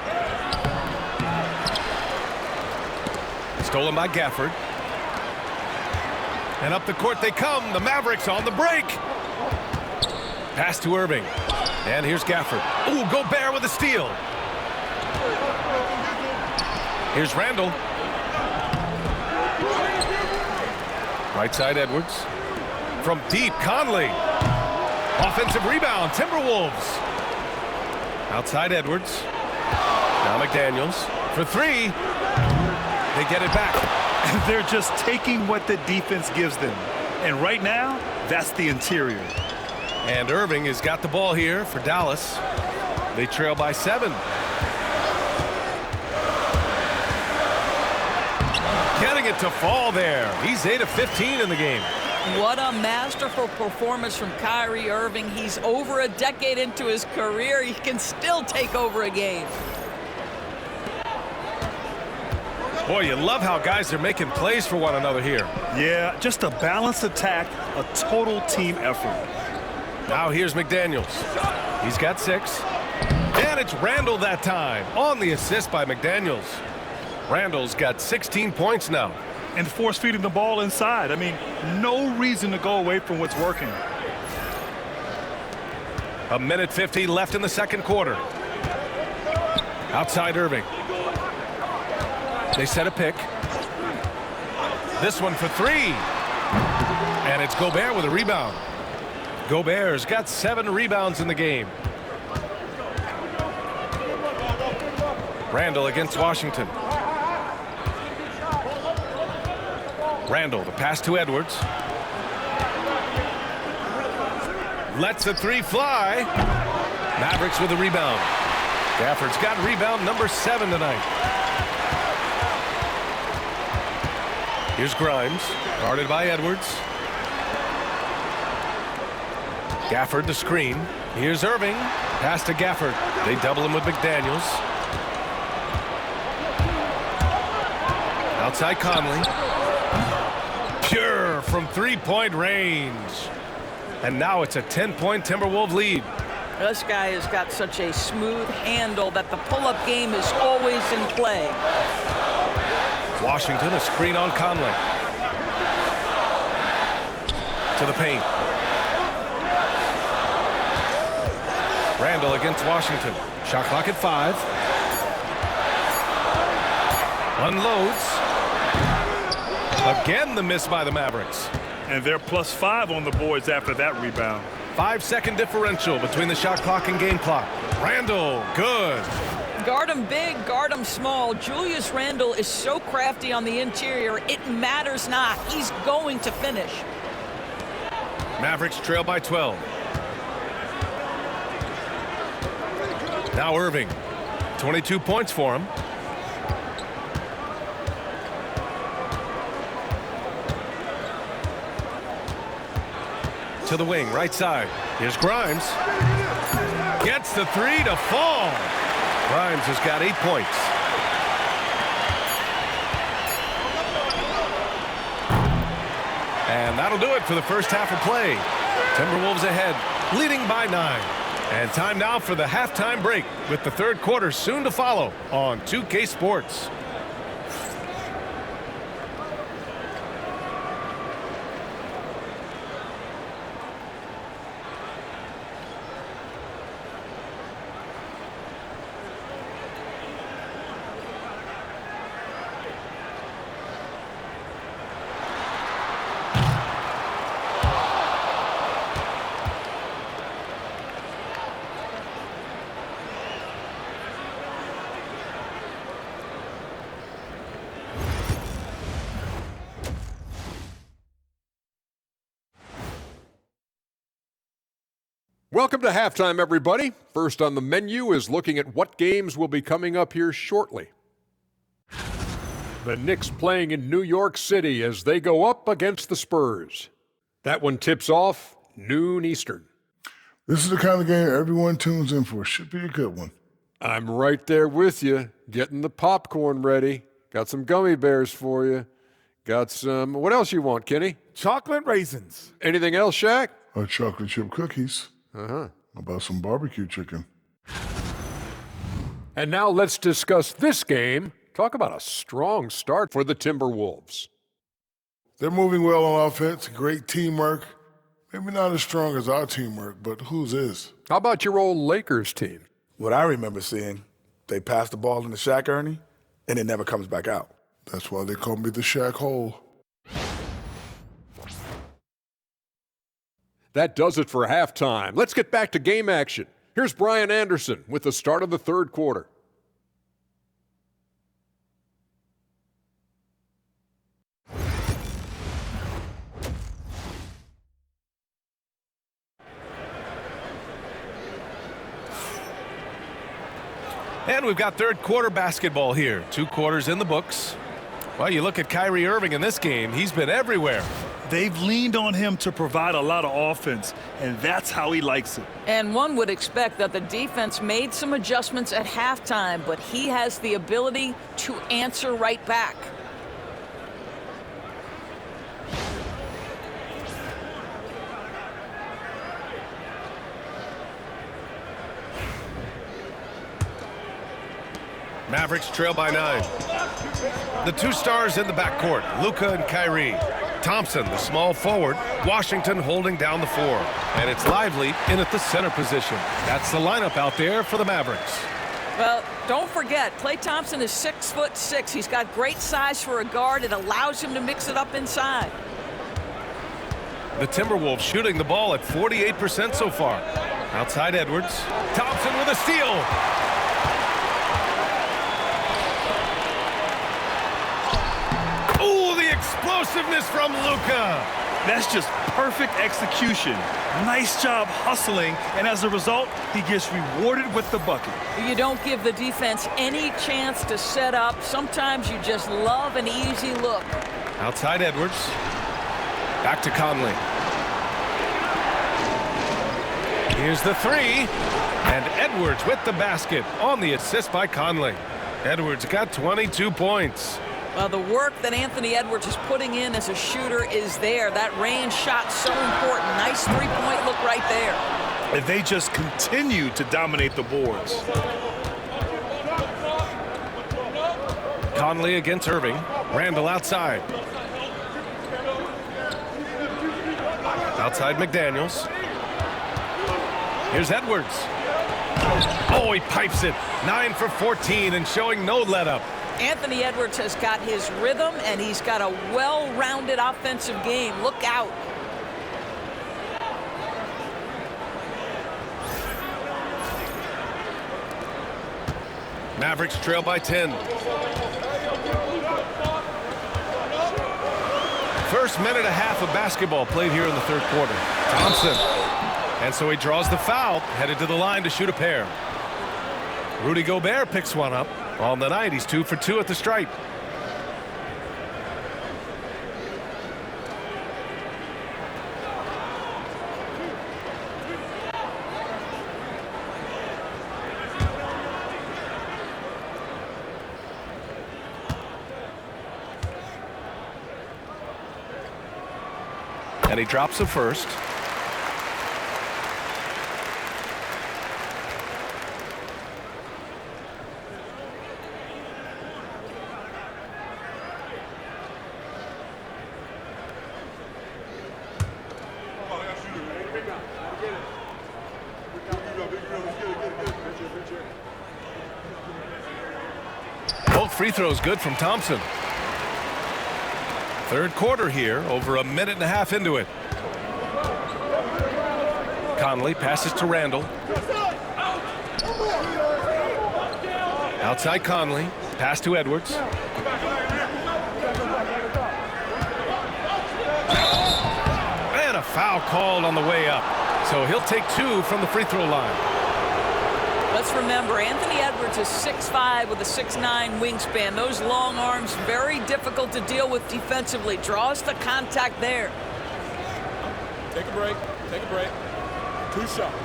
Stolen by Gafford. And up the court they come. The Mavericks on the break. Pass to Irving. And here's Gafford. Ooh, Gobert with a steal. Here's Randall. Right side Edwards. From deep, Conley. Offensive rebound, Timberwolves. Outside Edwards. Now McDaniels for 3. They get it back. They're just taking what the defense gives them. And right now, that's the interior. And Irving has got the ball here for Dallas. They trail by 7. Getting it to fall there. He's 8 of 15 in the game. What a masterful performance from Kyrie Irving. He's over a decade into his career. He can still take over a game. Boy, you love how guys are making plays for one another here. Yeah, just a balanced attack, a total team effort. Now here's McDaniels. He's got 6. And it's Randall that time on the assist by McDaniels. Randall's got 16 points now. And force feeding the ball inside. I mean, no reason to go away from what's working. 1:50 left in the second quarter. Outside Irving. They set a pick. This one for 3. And it's Gobert with a rebound. Gobert's got 7 rebounds in the game. Randall against Washington. Randall, the pass to Edwards. Lets a 3 fly. Mavericks with a rebound. Gafford's got rebound number 7 tonight. Here's Grimes, guarded by Edwards. Gafford the screen. Here's Irving. Pass to Gafford. They double him with McDaniels. Outside Conley. Pure from 3-point range. And now it's a 10-point Timberwolves lead. This guy has got such a smooth handle that the pull-up game is always in play. Washington, a screen on Conley. To the paint. Randall against Washington. Shot clock at 5. Unloads. Again, the miss by the Mavericks. And they're +5 on the boards after that rebound. 5-second differential between the shot clock and game clock. Randle, good. Guard him big, guard him small. Julius Randle is so crafty on the interior, it matters not. He's going to finish. Mavericks trail by 12. Now Irving. 22 points for him. To the wing, right side. Here's Grimes. Gets the three to fall. Grimes has got 8 points. And that'll do it for the first half of play. Timberwolves ahead, leading by 9. And time now for the halftime break, with the third quarter soon to follow on 2K Sports. Welcome to halftime, everybody. First on the menu is looking at what games will be coming up here shortly. The Knicks playing in New York City as they go up against the Spurs. That one tips off noon Eastern. This is the kind of game everyone tunes in for. Should be a good one. I'm right there with you, getting the popcorn ready. Got some gummy bears for you. Got some, what else you want, Kenny? Chocolate raisins. Anything else, Shaq? Chocolate chip cookies. Uh-huh. How about some barbecue chicken? And now let's discuss this game. Talk about a strong start for the Timberwolves. They're moving well on offense. Great teamwork. Maybe not as strong as our teamwork, but whose is? How about your old Lakers team? What I remember seeing, they pass the ball into Shaq, Ernie, and it never comes back out. That's why they call me the Shaq Hole. That does it for halftime. Let's get back to game action. Here's Brian Anderson with the start of the third quarter. And we've got third quarter basketball here. 2 quarters in the books. Well, you look at Kyrie Irving in this game, he's been everywhere. They've leaned on him to provide a lot of offense, and that's how he likes it. And one would expect that the defense made some adjustments at halftime, but he has the ability to answer right back. Mavericks trail by 9. The 2 stars in the backcourt, Luka and Kyrie. Thompson, the small forward. Washington holding down the 4. And it's Lively in at the center position. That's the lineup out there for the Mavericks. Well, don't forget, Klay Thompson is 6'6". He's got great size for a guard. It allows him to mix it up inside. The Timberwolves shooting the ball at 48% so far. Outside Edwards. Thompson with a steal. Oh, the explosiveness from Luka. That's just perfect execution. Nice job hustling, and as a result, he gets rewarded with the bucket. You don't give the defense any chance to set up. Sometimes you just love an easy look. Outside Edwards. Back to Conley. Here's the 3. And Edwards with the basket on the assist by Conley. Edwards got 22 points. Well, the work that Anthony Edwards is putting in as a shooter is there. That range shot so important. Nice three-point look right there. And they just continue to dominate the boards. Conley against Irving. Randle outside. Outside McDaniels. Here's Edwards. Oh, he pipes it. 9 for 14 and showing no let-up. Anthony Edwards has got his rhythm, and he's got a well-rounded offensive game. Look out. Mavericks trail by 10. First minute and a half of basketball played here in the third quarter. Thompson. And so he draws the foul, headed to the line to shoot a pair. Rudy Gobert picks one up. On the night, he's 2 for 2 at the stripe. And he drops the first. Both free throws good from Thompson. Third quarter here, over a minute and a half into it. Conley passes to Randall. Outside Conley, pass to Edwards. And a foul called on the way up. So he'll take 2 from the free throw line. Let's remember, Anthony Edwards is 6'5" with a 6'9" wingspan. Those long arms, very difficult to deal with defensively. Draws the contact there. Take a break. Take a break. 2 shots.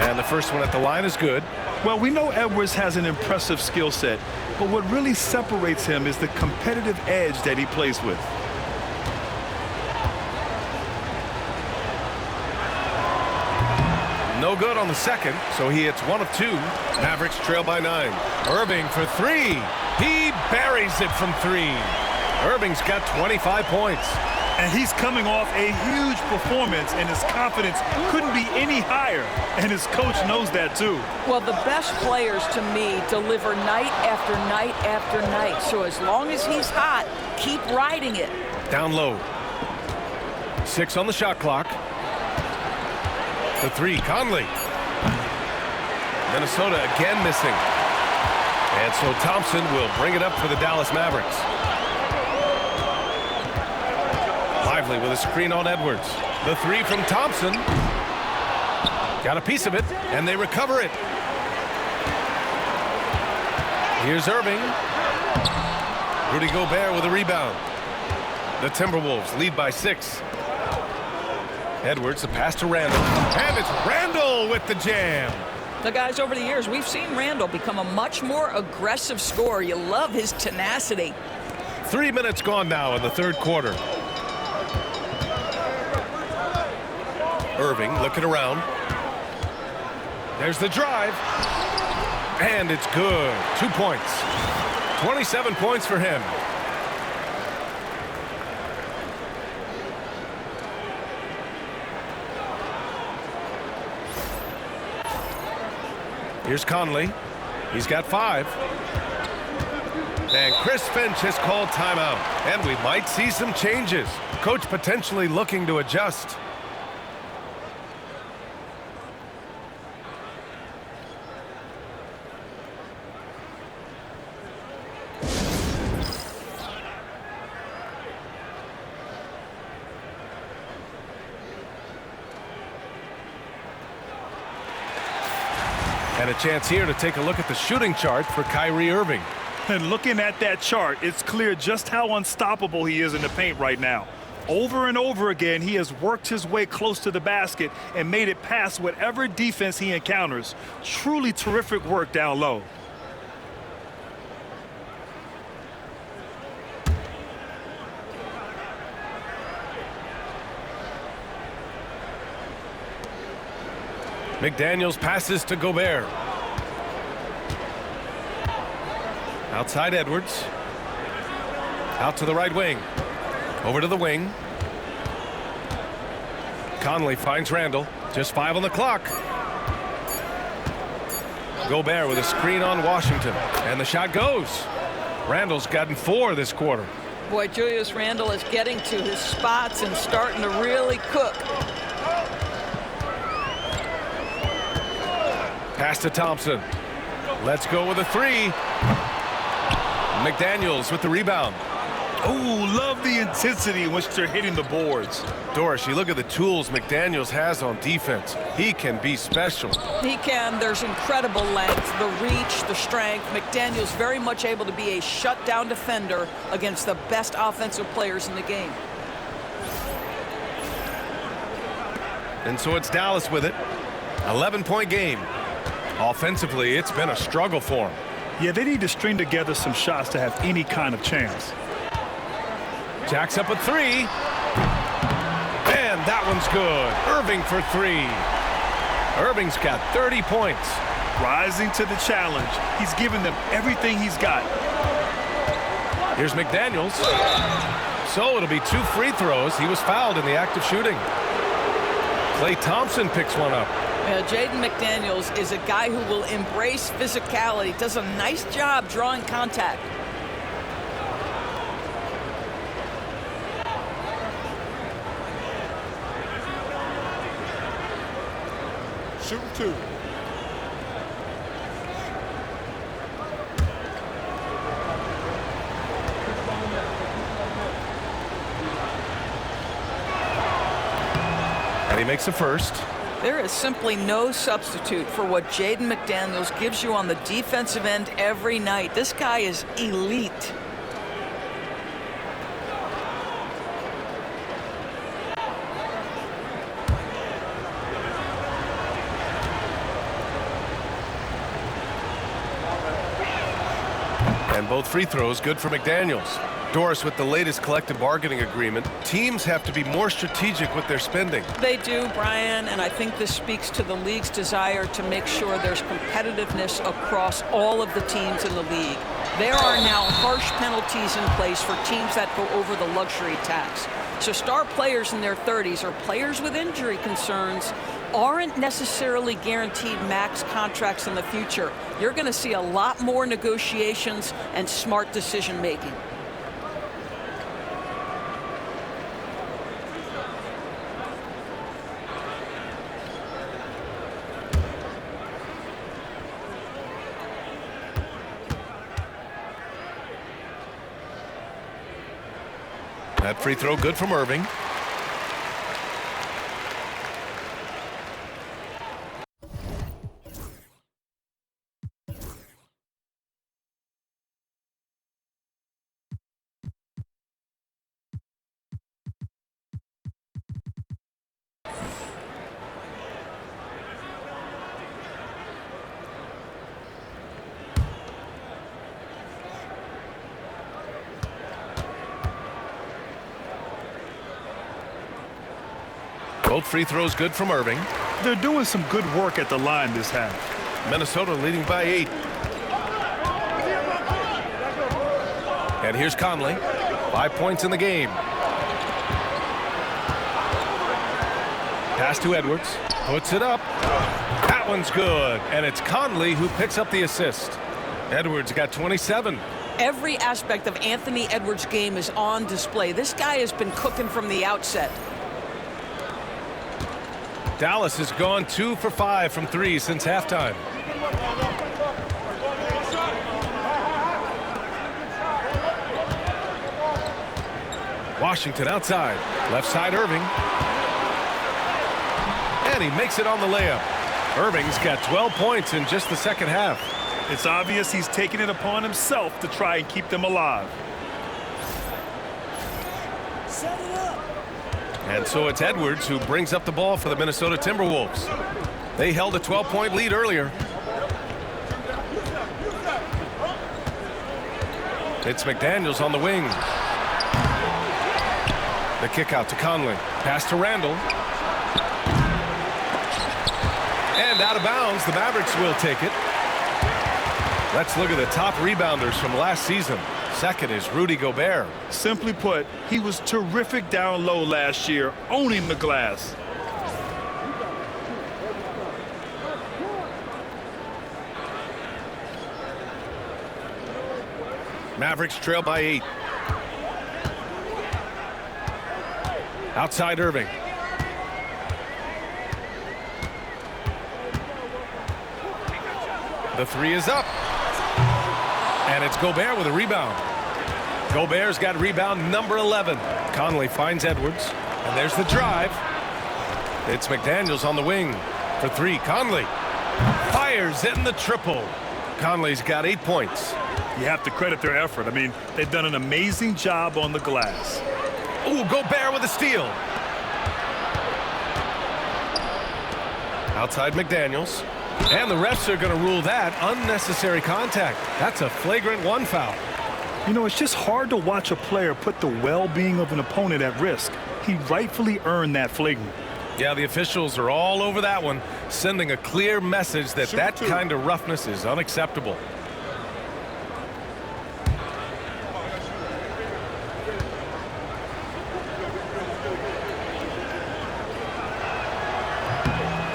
And the first one at the line is good. Well, we know Edwards has an impressive skill set, but what really separates him is the competitive edge that he plays with. No good on the second, so he hits 1 of 2. Mavericks trail by 9. Irving for 3. He buries it from 3. Irving's got 25 points. And he's coming off a huge performance, and his confidence couldn't be any higher. And his coach knows that, too. Well, the best players, to me, deliver night after night after night. So as long as he's hot, keep riding it. Down low. 6 on the shot clock. The 3, Conley. Minnesota again missing. And so Thompson will bring it up for the Dallas Mavericks. Lively with a screen on Edwards. The 3 from Thompson. Got a piece of it, and they recover it. Here's Irving. Rudy Gobert with a rebound. The Timberwolves lead by 6. Edwards, the pass to Randall. And it's Randall with the jam. The guys, over the years, we've seen Randall become a much more aggressive scorer. You love his tenacity. 3 minutes gone now in the third quarter. Irving looking around. There's the drive. And it's good. 2 points. 27 points for him. Here's Conley. He's got 5. And Chris Finch has called timeout. And we might see some changes. Coach potentially looking to adjust. And a chance here to take a look at the shooting chart for Kyrie Irving. And looking at that chart, it's clear just how unstoppable he is in the paint right now. Over and over again, he has worked his way close to the basket and made it past whatever defense he encounters. Truly terrific work down low. McDaniels passes to Gobert. Outside Edwards. Out to the right wing. Over to the wing. Conley finds Randall. Just 5 on the clock. Gobert with a screen on Washington. And the shot goes. Randall's gotten 4 this quarter. Boy, Julius Randle is getting to his spots and starting to really cook. Pass to Thompson. Let's go with a 3. McDaniels with the rebound. Oh, love the intensity in which they're hitting the boards. Doris, you look at the tools McDaniels has on defense. He can be special. He can. There's incredible length, the reach, the strength. McDaniels very much able to be a shutdown defender against the best offensive players in the game. And so it's Dallas with it. 11-point game. Offensively, it's been a struggle for him. Yeah, they need to string together some shots to have any kind of chance. Jacks up a 3. And that one's good. Irving for 3. Irving's got 30 points. Rising to the challenge. He's given them everything he's got. Here's McDaniels. So it'll be 2 free throws. He was fouled in the act of shooting. Klay Thompson picks one up. Jaden McDaniels is a guy who will embrace physicality. Does a nice job drawing contact. Shooting 2. And he makes the first. There is simply no substitute for what Jaden McDaniels gives you on the defensive end every night. This guy is elite. And both free throws good for McDaniels. Doris, with the latest collective bargaining agreement, teams have to be more strategic with their spending. They do, Brian, and I think this speaks to the league's desire to make sure there's competitiveness across all of the teams in the league. There are now harsh penalties in place for teams that go over the luxury tax. So star players in their 30s or players with injury concerns aren't necessarily guaranteed max contracts in the future. You're going to see a lot more negotiations and smart decision making. That free throw good from Irving. Both free throws good from Irving. They're doing some good work at the line this half. Minnesota leading by 8. And here's Conley. 5 points in the game. Pass to Edwards. Puts it up. That one's good. And it's Conley who picks up the assist. Edwards got 27. Every aspect of Anthony Edwards' game is on display. This guy has been cooking from the outset. Dallas has gone 2 for 5 from 3 since halftime. Washington outside. Left side Irving. And he makes it on the layup. Irving's got 12 points in just the second half. It's obvious he's taking it upon himself to try and keep them alive. And so it's Edwards who brings up the ball for the Minnesota Timberwolves. They held a 12-point lead earlier. It's McDaniels on the wing. The kick out to Conley. Pass to Randall. And out of bounds, the Mavericks will take it. Let's look at the top rebounders from last season. Second is Rudy Gobert. Simply put, he was terrific down low last year, owning the glass. Mavericks trail by 8. Outside Irving. The three is up. And it's Gobert with a rebound. Gobert's got rebound number 11. Conley finds Edwards. And there's the drive. It's McDaniels on the wing for three. Conley fires in the triple. Conley's got 8 points. You have to credit their effort. I mean, they've done an amazing job on the glass. Ooh, Gobert with a steal. Outside McDaniels. And the refs are going to rule that unnecessary contact. That's a flagrant 1 foul. You know, it's just hard to watch a player put the well-being of an opponent at risk. He rightfully earned that flagrant. Yeah, the officials are all over that one, sending a clear message that that kind of roughness is unacceptable.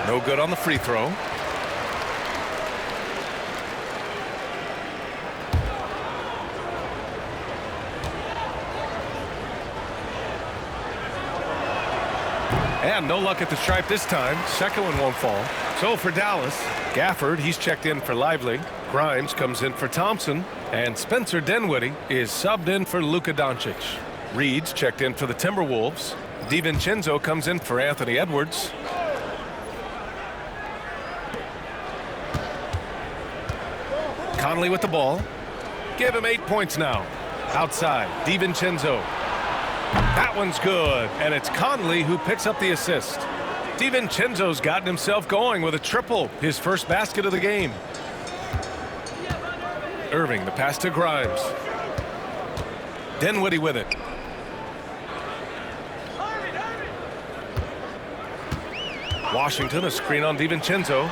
No good on the free throw. And no luck at the stripe this time. Second one won't fall. So for Dallas, Gafford, he's checked in for Lively. Grimes comes in for Thompson. And Spencer Dinwiddie is subbed in for Luka Doncic. Reed's checked in for the Timberwolves. DiVincenzo comes in for Anthony Edwards. Conley with the ball. Give him 8 points now. Outside, DiVincenzo. That one's good, and it's Conley who picks up the assist. DiVincenzo's gotten himself going with a triple, his first basket of the game. Irving, the pass to Grimes. Dinwiddie with it. Washington, a screen on DiVincenzo.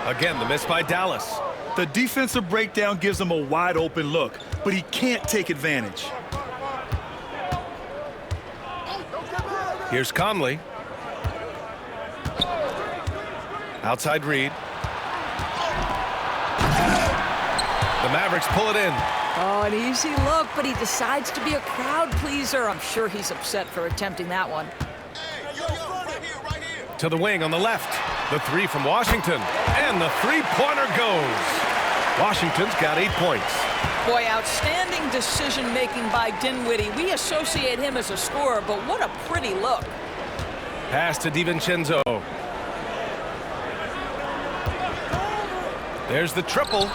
Again, the miss by Dallas. The defensive breakdown gives him a wide open look, but he can't take advantage. Here's Conley. Outside Reed. The Mavericks pull it in. Oh, an easy look, but he decides to be a crowd pleaser. I'm sure he's upset for attempting that one. To the wing on the left. The three from Washington. And the three-pointer goes. Washington's got 8 points. Boy, outstanding decision-making by Dinwiddie. We associate him as a scorer, but what a pretty look. Pass to DiVincenzo. There's the triple.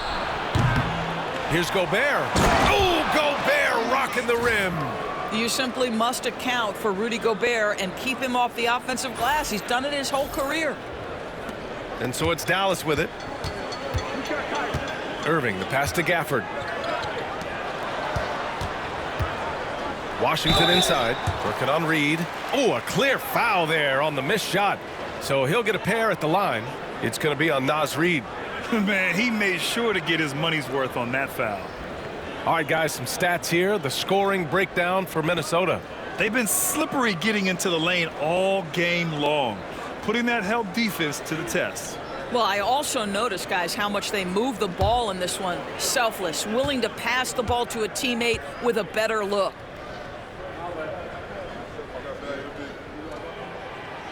Here's Gobert. Oh, Gobert rocking the rim. You simply must account for Rudy Gobert and keep him off the offensive glass. He's done it his whole career. And so it's Dallas with it. Irving, the pass to Gafford. Washington inside, working on Reed. Oh, a clear foul there on the missed shot. So he'll get a pair at the line. It's going to be on Naz Reid. Man, he made sure to get his money's worth on that foul. All right, guys, some stats here. The scoring breakdown for Minnesota. They've been slippery getting into the lane all game long, putting that help defense to the test. Well, I also noticed, guys, how much they move the ball in this one. Selfless, willing to pass the ball to a teammate with a better look.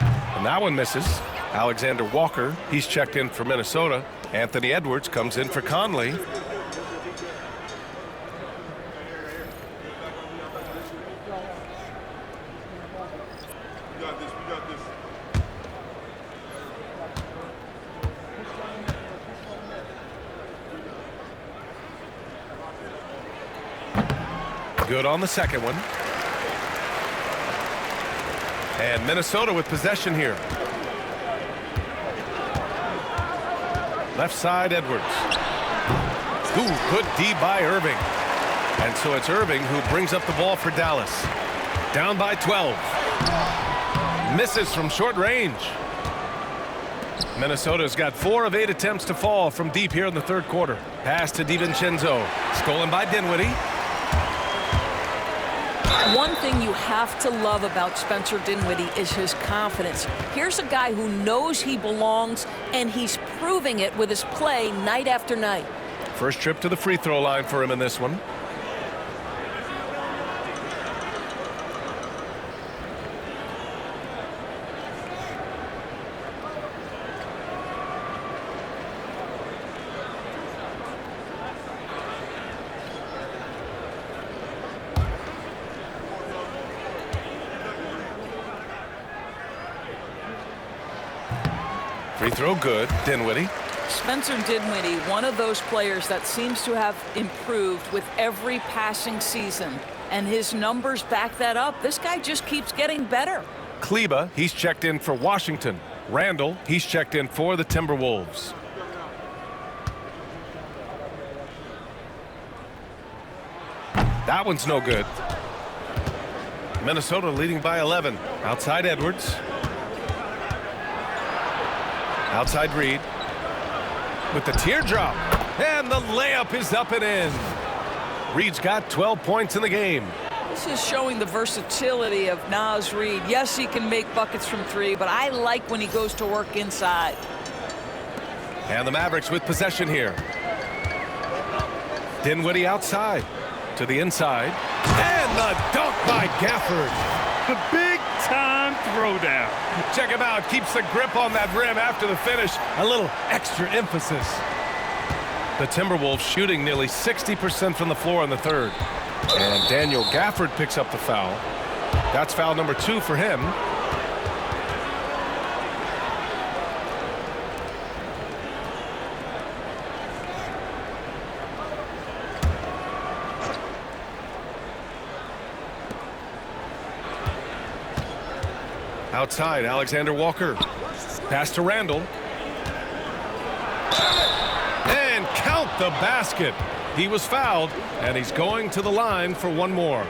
And that one misses. Alexander Walker, he's checked in for Minnesota. Anthony Edwards comes in for Conley. Good on the second one. And Minnesota with possession here. Left side, Edwards. Ooh, good D by Irving. And so it's Irving who brings up the ball for Dallas. Down by 12. Misses from short range. Minnesota's got 4 of 8 attempts to fall from deep here in the third quarter. Pass to DiVincenzo. Stolen by Dinwiddie. One thing you have to love about Spencer Dinwiddie is his confidence. Here's a guy who knows he belongs, and he's proving it with his play night after night. First trip to the free throw line for him in this one. Free throw good. Dinwiddie. Spencer Dinwiddie, one of those players that seems to have improved with every passing season, and his numbers back that up. This guy just keeps getting better. 𝗘𝗦, he's checked in for Washington. Randall, he's checked in for the Timberwolves. That one's no good. Minnesota leading by 11. Outside Edwards. Outside Reed. With the teardrop. And the layup is up and in. Reed's got 12 points in the game. This is showing the versatility of Naz Reid. Yes, he can make buckets from three, but I like when he goes to work inside. And the Mavericks with possession here. Dinwiddie outside to the inside. And the dunk by Gafford. The big-time throwdown. Check him out. Keeps the grip on that rim after the finish. A little extra emphasis. The Timberwolves shooting nearly 60% from the floor in the third. And Daniel Gafford picks up the foul. That's foul number 2 for him. Outside, Alexander Walker. Pass to Randall. And count the basket. He was fouled, and he's going to the line for one more.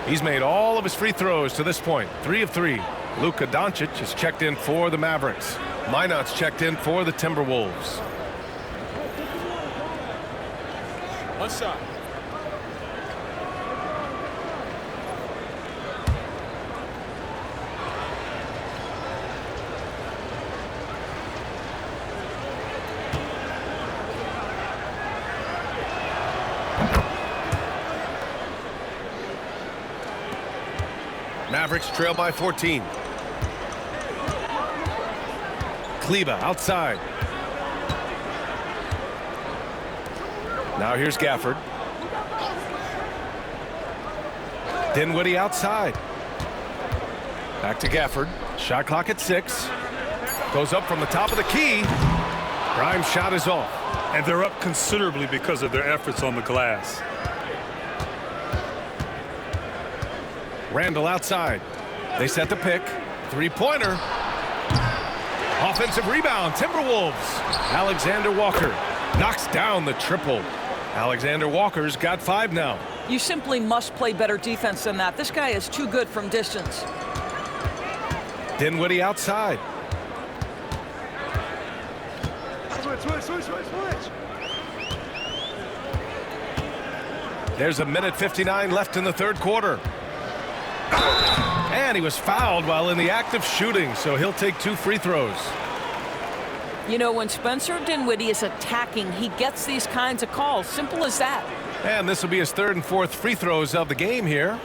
He's made all of his free throws to this point. 3 of 3. Luka Doncic is checked in for the Mavericks. Minot's checked in for the Timberwolves. One shot. Mavericks trail by 14. 𝗘𝗦 outside. Now here's Gafford. Dinwiddie outside. Back to Gafford. Shot clock at 6. Goes up from the top of the key. Grimes' shot is off. And they're up considerably because of their efforts on the glass. Randall outside. They set the pick. Three-pointer. Offensive rebound. Timberwolves. Alexander Walker knocks down the triple. Alexander Walker's got 5 now. You simply must play better defense than that. This guy is too good from distance. Dinwiddie outside. Switch. There's 1:59 left in the third quarter. And he was fouled while in the act of shooting, so he'll take 2 free throws. You know, when Spencer Dinwiddie is attacking, he gets these kinds of calls. Simple as that. And this will be his 3rd and 4th free throws of the game here.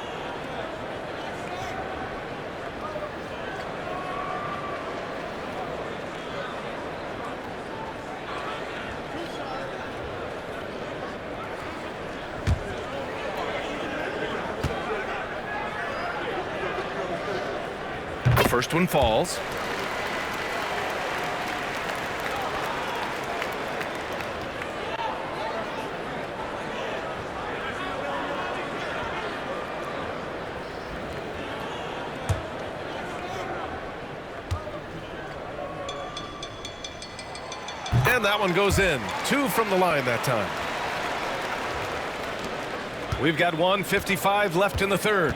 First one falls. And that one goes in. 2 from the line that time. We've got 1:55 left in the third.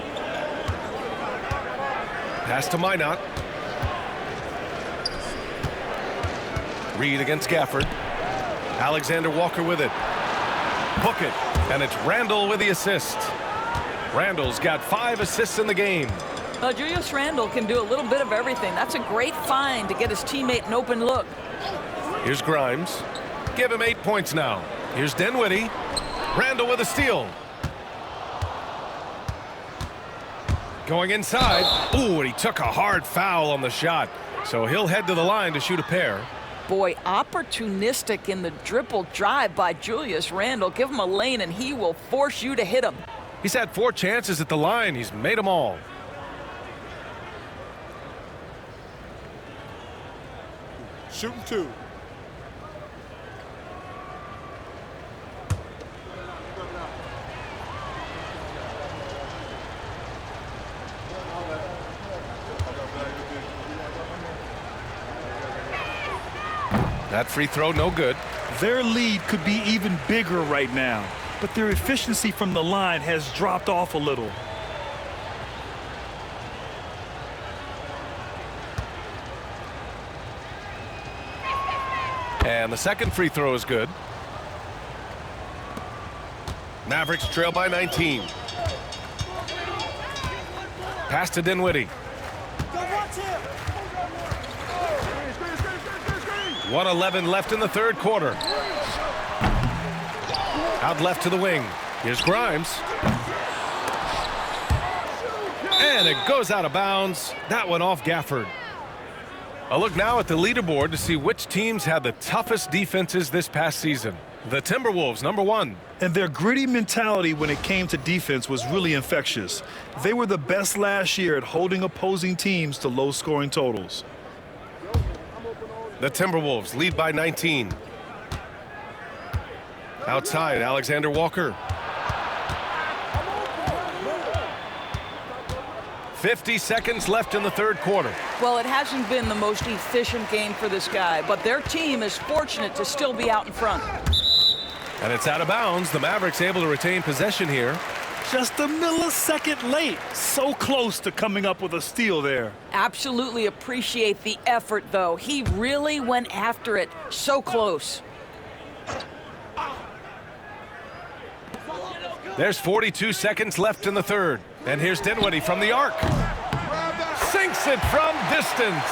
Pass to Minot. Reed against Gafford. Alexander Walker with it. Book it. And it's Randall with the assist. Randall's got 5 assists in the game. Julius Randle can do a little bit of everything. That's a great find to get his teammate an open look. Here's Grimes. Give him 8 points now. Here's Dinwiddie. Randall with a steal. Going inside. Ooh, and he took a hard foul on the shot. So he'll head to the line to shoot a pair. Boy, opportunistic in the dribble drive by Julius Randle. Give him a lane and he will force you to hit him. He's had 4 chances at the line. He's made them all. Shooting 2. That free throw, no good. Their lead could be even bigger right now, but their efficiency from the line has dropped off a little. And the second free throw is good. Mavericks trail by 19. Pass to Dinwiddie. 1:11 left in the third quarter. Out left to the wing. Here's Grimes. And it goes out of bounds. That one off Gafford. A look now at the leaderboard to see which teams had the toughest defenses this past season. The Timberwolves, number 1. And their gritty mentality when it came to defense was really infectious. They were the best last year at holding opposing teams to low-scoring totals. The Timberwolves lead by 19. Outside, Alexander Walker. 50 seconds left in the third quarter. Well, it hasn't been the most efficient game for this guy, but their team is fortunate to still be out in front. And it's out of bounds. The Mavericks able to retain possession here. Just a millisecond late. So close to coming up with a steal there. Absolutely appreciate the effort, though. He really went after it. So close. There's 42 seconds left in the third. And here's Dinwiddie from the arc. Sinks it from distance.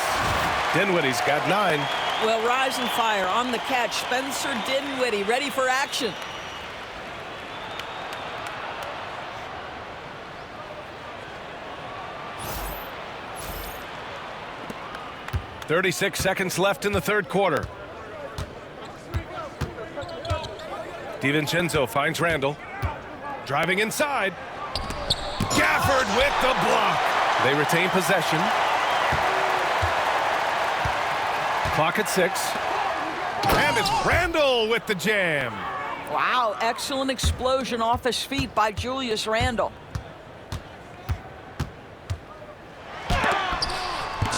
Dinwiddie's got 9. Well, rise and fire on the catch. Spencer Dinwiddie ready for action. .36 seconds left in the third quarter. DiVincenzo finds Randall. Driving inside. Gafford with the block. They retain possession. Clock at 6. And it's Randall with the jam. Wow, excellent explosion off his feet by Julius Randle.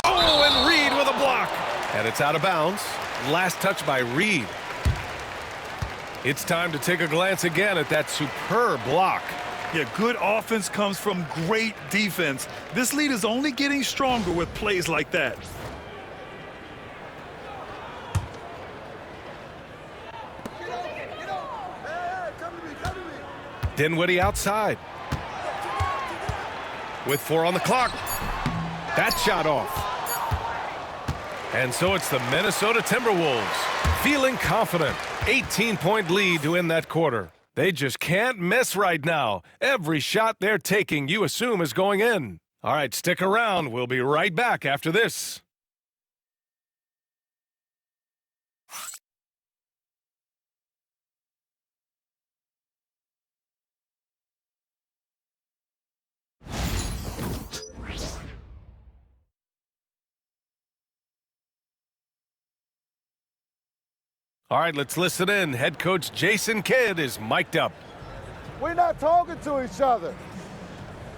Oh, and Reed with a block. And it's out of bounds. Last touch by Reed. It's time to take a glance again at that superb block. Yeah, good offense comes from great defense. This lead is only getting stronger with plays like that. Dinwiddie outside. With 4 on the clock. That shot off. And so it's the Minnesota Timberwolves feeling confident. 18-point lead to end that quarter. They just can't miss right now. Every shot they're taking, you assume, is going in. All right, stick around. We'll be right back after this. All right, let's listen in. Head coach Jason Kidd is mic'd up. We're not talking to each other,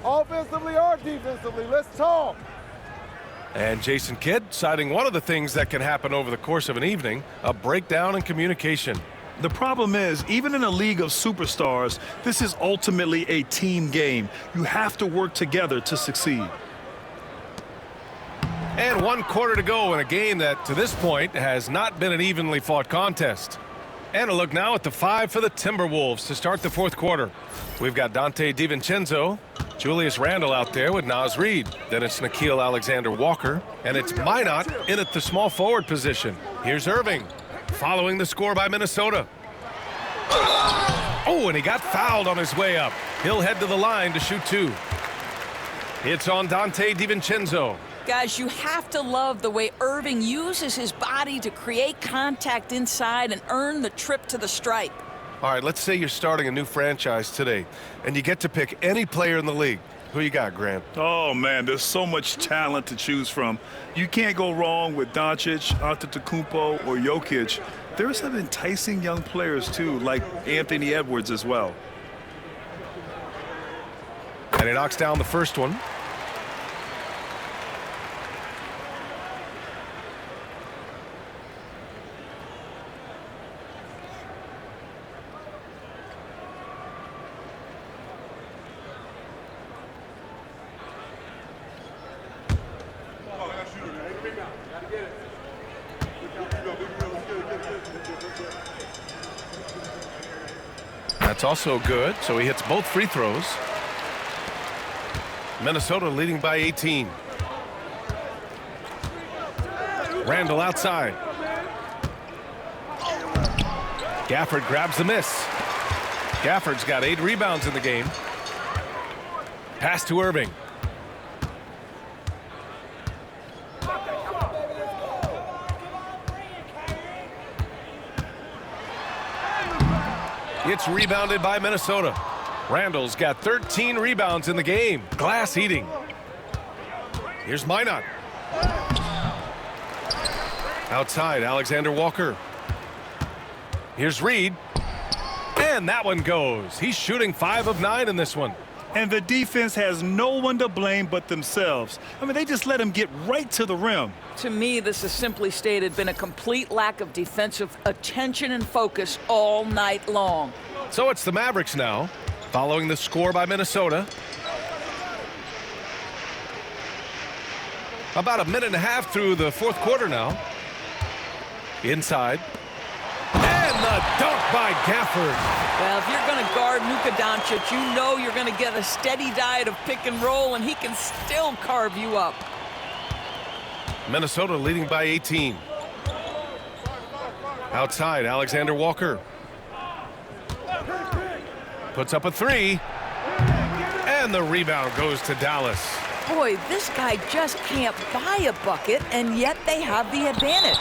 offensively or defensively. Let's talk. And Jason Kidd citing one of the things that can happen over the course of an evening, a breakdown in communication. The problem is, even in a league of superstars, this is ultimately a team game. You have to work together to succeed. And 1 quarter to go in a game that, to this point, has not been an evenly fought contest. And a look now at the 5 for the Timberwolves to start the fourth quarter. We've got Donte DiVincenzo, Julius Randle out there with Naz Reid. Then it's Nickeil Alexander-Walker, and it's Minot in at the small forward position. Here's Irving, following the score by Minnesota. Oh, and he got fouled on his way up. He'll head to the line to shoot 2. It's on Donte DiVincenzo. Guys, you have to love the way Irving uses his body to create contact inside and earn the trip to the stripe. All right, let's say you're starting a new franchise today, and you get to pick any player in the league. Who you got, Grant? Oh, man, there's so much talent to choose from. You can't go wrong with Doncic, Antetokounmpo, or Jokic. There are some enticing young players, too, like Anthony Edwards as well. And he knocks down the first one. That's also good, so he hits both free throws. Minnesota leading by 18. Randall outside. Gafford grabs the miss. Gafford's got 8 rebounds in the game. Pass to Irving. It's rebounded by Minnesota. Randall's got 13 rebounds in the game. Glass eating. Here's Minot. Outside, Alexander Walker. Here's Reed. And that one goes. He's shooting 5 of 9 in this one. And the defense has no one to blame but themselves. I mean, they just let him get right to the rim. To me, this has simply stated been a complete lack of defensive attention and focus all night long. So it's the Mavericks now, following the score by Minnesota. About a minute and a half through the fourth quarter now. Inside. And the dunk by Gafford. Well, if you're going to guard Luka Doncic, you know you're going to get a steady diet of pick and roll, and he can still carve you up. Minnesota leading by 18. Outside, Alexander Walker. Puts up a 3. And the rebound goes to Dallas. Boy, this guy just can't buy a bucket, and yet they have the advantage.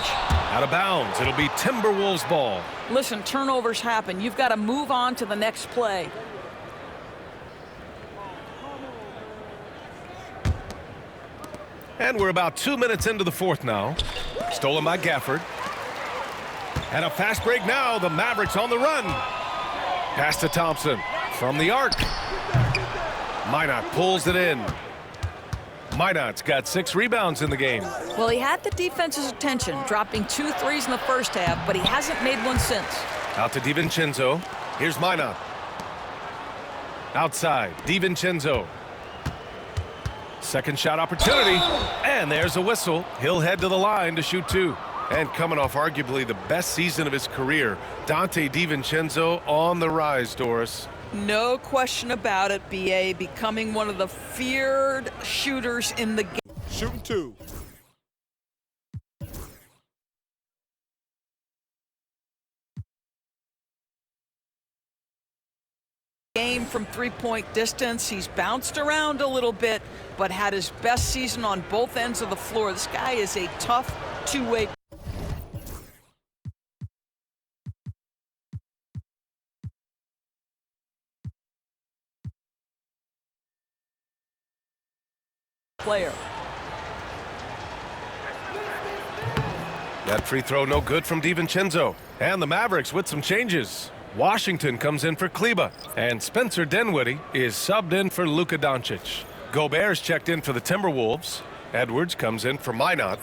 Out of bounds. It'll be Timberwolves ball. Listen, turnovers happen. You've got to move on to the next play. And we're about 2 minutes into the fourth now. Stolen by Gafford. And a fast break now. The Mavericks on the run. Pass to Thompson from the arc. Minot pulls it in. Minot's got 6 rebounds in the game. Well, he had the defense's attention, dropping 2 threes in the first half, but he hasn't made one since. Out to DiVincenzo. Here's Minot. Outside, DiVincenzo. Second shot opportunity. And there's a whistle. He'll head to the line to shoot 2. And coming off arguably the best season of his career, Donte DiVincenzo on the rise, Doris. No question about it, B.A. becoming one of the feared shooters in the game. Shooting 2. Game from three-point distance. He's bounced around a little bit, but had his best season on both ends of the floor. This guy is a tough two-way player. That free throw no good from DiVincenzo. And the Mavericks with some changes. Washington comes in for 𝗘𝗦. And Spencer Dinwiddie is subbed in for Luka Doncic. Gobert's checked in for the Timberwolves. Edwards comes in for Minot.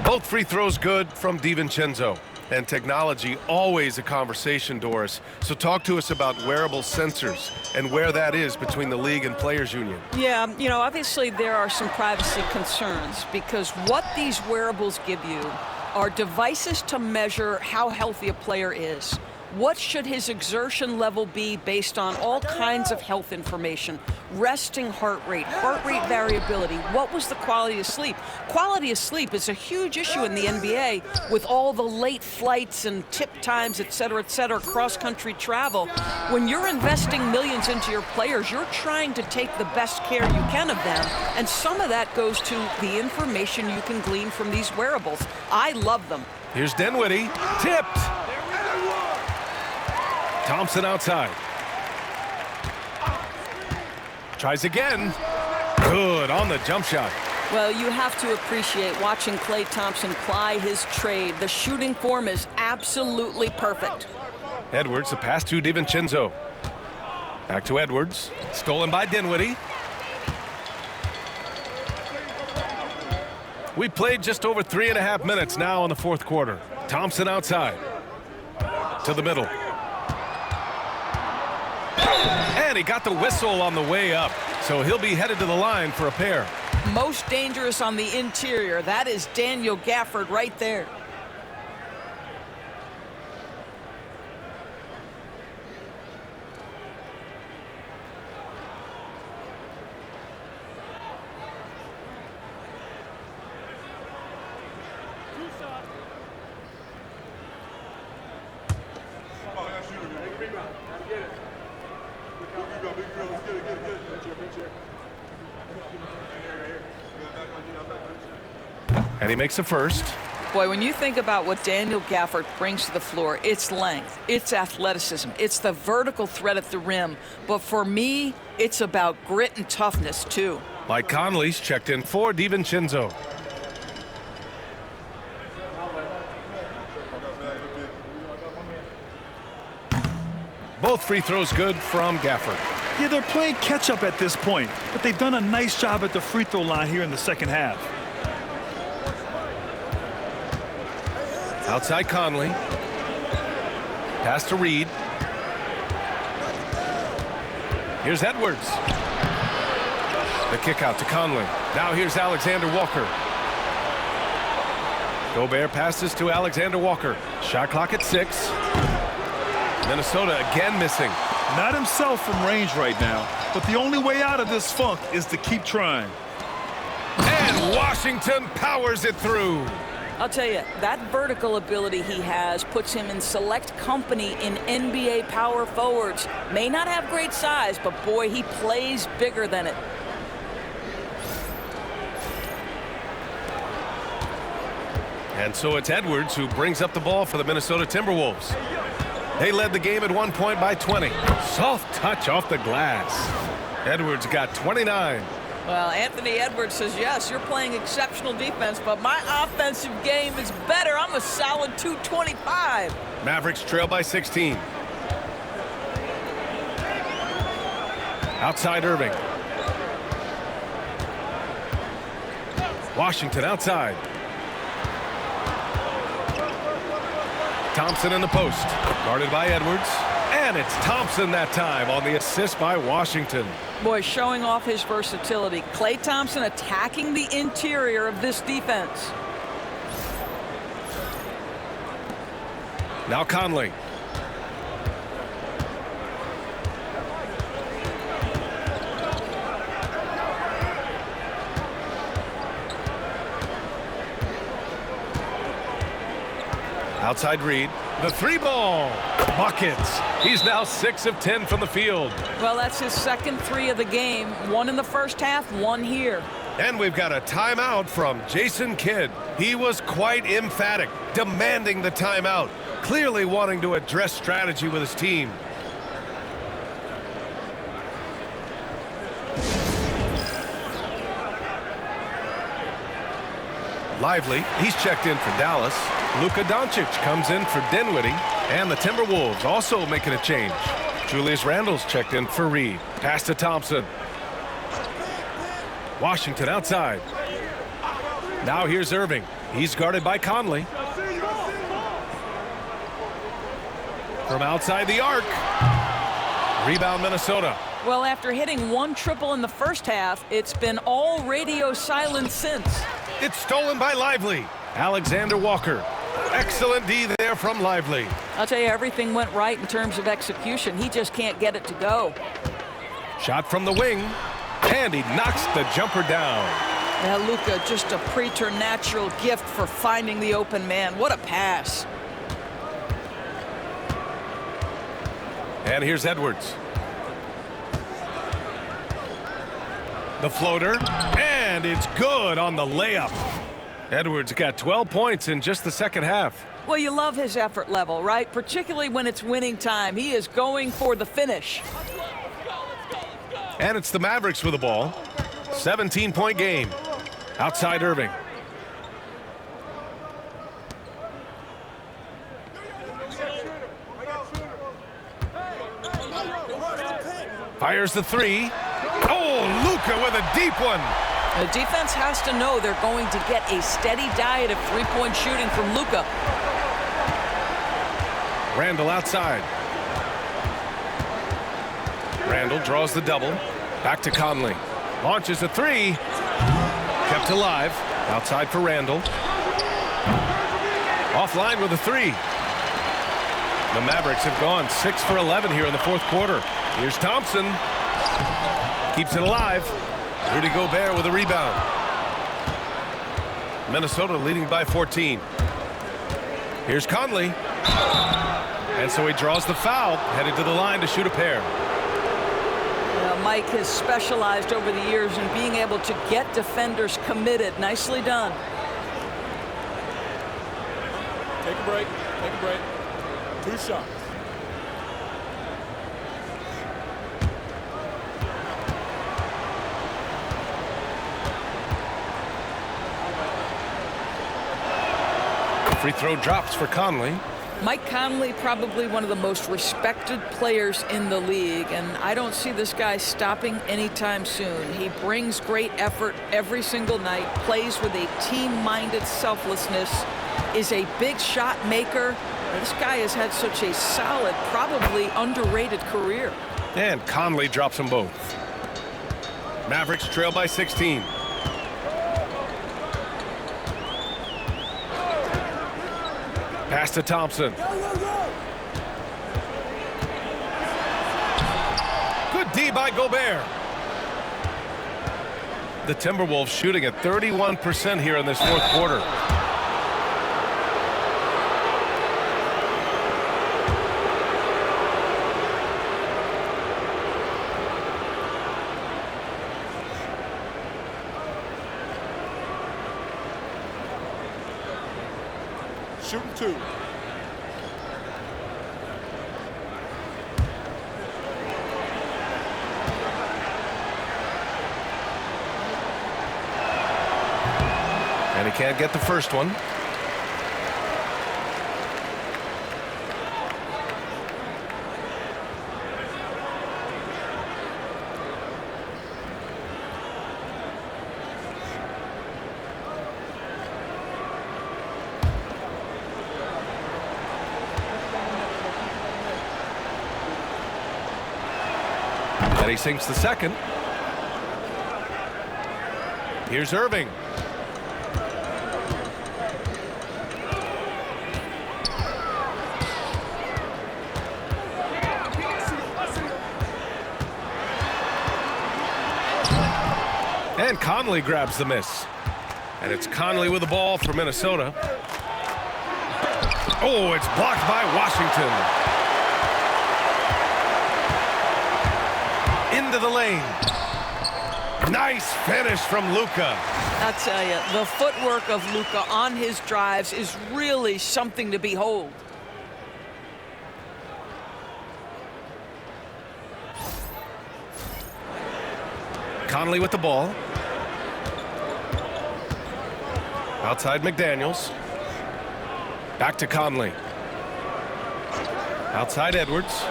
Both free throws good from DiVincenzo. And technology, always a conversation, Doris. So talk to us about wearable sensors and where that is between the league and players union. Yeah, you know, obviously there are some privacy concerns because what these wearables give you are devices to measure how healthy a player is. What should his exertion level be based on all kinds of health information? Resting heart rate variability. What was the quality of sleep? Quality of sleep is a huge issue in the NBA with all the late flights and tip times, et cetera, cross-country travel. When you're investing millions into your players, you're trying to take the best care you can of them, and some of that goes to the information you can glean from these wearables. I love them. Here's Dinwiddie, tipped. Thompson outside. Tries again. Good on the jump shot. Well, you have to appreciate watching Klay Thompson ply his trade. The shooting form is absolutely perfect. Edwards, the pass to DiVincenzo. Back to Edwards. Stolen by Dinwiddie. We played just over 3.5 minutes now in the fourth quarter. Thompson outside. To the middle. And he got the whistle on the way up, so he'll be headed to the line for a pair. Most dangerous on the interior. That is Daniel Gafford right there. And he makes a first. Boy, when you think about what Daniel Gafford brings to the floor, it's length, it's athleticism, it's the vertical threat at the rim. But for me, it's about grit and toughness, too. Mike Conley's checked in for DiVincenzo. Both free throws good from Gafford. Yeah, they're playing catch-up at this point, but they've done a nice job at the free throw line here in the second half. Outside Conley. Pass to Reed. Here's Edwards. The kick out to Conley. Now here's Alexander Walker. Gobert passes to Alexander Walker. Shot clock at 6. Minnesota again missing. Not himself from range right now, but the only way out of this funk is to keep trying. And Washington powers it through. I'll tell you, that vertical ability he has puts him in select company in NBA power forwards. May not have great size, but boy, he plays bigger than it. And so it's Edwards who brings up the ball for the Minnesota Timberwolves. They led the game at one point by 20. Soft touch off the glass. Edwards got 29. Well, Anthony Edwards says, yes, you're playing exceptional defense, but my offensive game is better. I'm a solid 225. Mavericks trail by 16. Outside Irving. Washington outside. Thompson in the post. Guarded by Edwards. And it's Thompson that time on the assist by Washington. Boy, showing off his versatility. Klay Thompson attacking the interior of this defense. Now Conley. Outside Reed. The three ball. Buckets. He's now 6 of 10 from the field. Well, that's his second 3 of the game. 1 in the first half, 1 here. And we've got a timeout from Jason Kidd. He was quite emphatic, demanding the timeout, clearly wanting to address strategy with his team. Lively, he's checked in for Dallas. Luka Doncic comes in for Dinwiddie. And the Timberwolves also making a change. Julius Randle's checked in for Reed. Pass to Thompson. Washington outside. Now here's Irving. He's guarded by Conley. From outside the arc. Rebound Minnesota. Well, after hitting 1 triple in the first half, it's been all radio silence since. It's stolen by Lively. Alexander Walker. Excellent D there from 𝗍𝙧. I'll tell you, everything went right in terms of execution. He just can't get it to go. Shot from the wing, and he knocks the jumper down. Yeah, Luka, just a preternatural gift for finding the open man. What a pass. And here's Edwards. The floater, and it's good on the layup. Edwards got 12 points in just the second half. Well, you love his effort level, right? Particularly when it's winning time. He is going for the finish. And it's the Mavericks with the ball. 17-point game. Outside Irving. Fires the three. Oh, Luka with a deep one. The defense has to know they're going to get a steady diet of three-point shooting from Luka. Randall outside. Randall draws the double. Back to Conley. Launches a three. Kept alive. Outside for Randall. Offline with a three. The Mavericks have gone 6 for 11 here in the fourth quarter. Here's Thompson. Keeps it alive. Rudy Gobert with a rebound. Minnesota leading by 14. Here's Conley. And so he draws the foul, headed to the line to shoot a pair. Mike has specialized over the years in being able to get defenders committed. Nicely done. Take a break. Take a break. 2 shots. Free throw drops for Conley. Mike Conley, probably one of the most respected players in the league, and I don't see this guy stopping anytime soon. He brings great effort every single night, plays with a team-minded selflessness, is a big shot maker. This guy has had such a solid, probably underrated career. And Conley drops them both. Mavericks trail by 16. Pass to Thompson. Good D by Gobert. The Timberwolves shooting at 31% here in this fourth quarter. Shooting 2. And he can't get the first one. And he sinks the second. Here's Irving. And Conley grabs the miss. And it's Conley with the ball for Minnesota. Oh, it's blocked by Washington. Into the lane. Nice finish from Luka. I'll tell you, the footwork of Luka on his drives is really something to behold. Conley with the ball. Outside McDaniels. Back to Conley. Outside Edwards.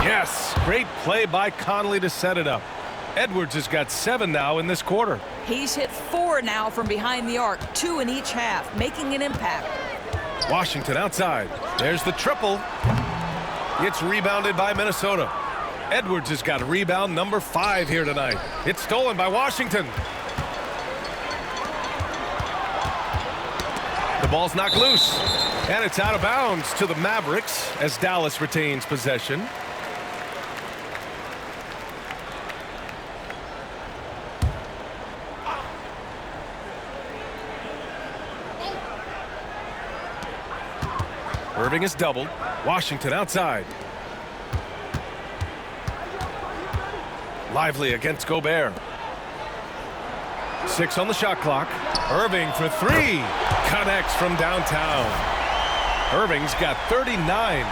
Yes, great play by Conley to set it up. Edwards has got 7 now in this quarter. He's hit 4 now from behind the arc, 2 in each half, making an impact. Washington outside. There's the triple. It's rebounded by Minnesota. Edwards has got rebound number 5 here tonight. It's stolen by Washington. The ball's knocked loose, and it's out of bounds to the Mavericks as Dallas retains possession. Irving is doubled. Washington outside. Lively against Gobert. 6 on the shot clock. Irving for 3. Connects from downtown. Irving's got 39.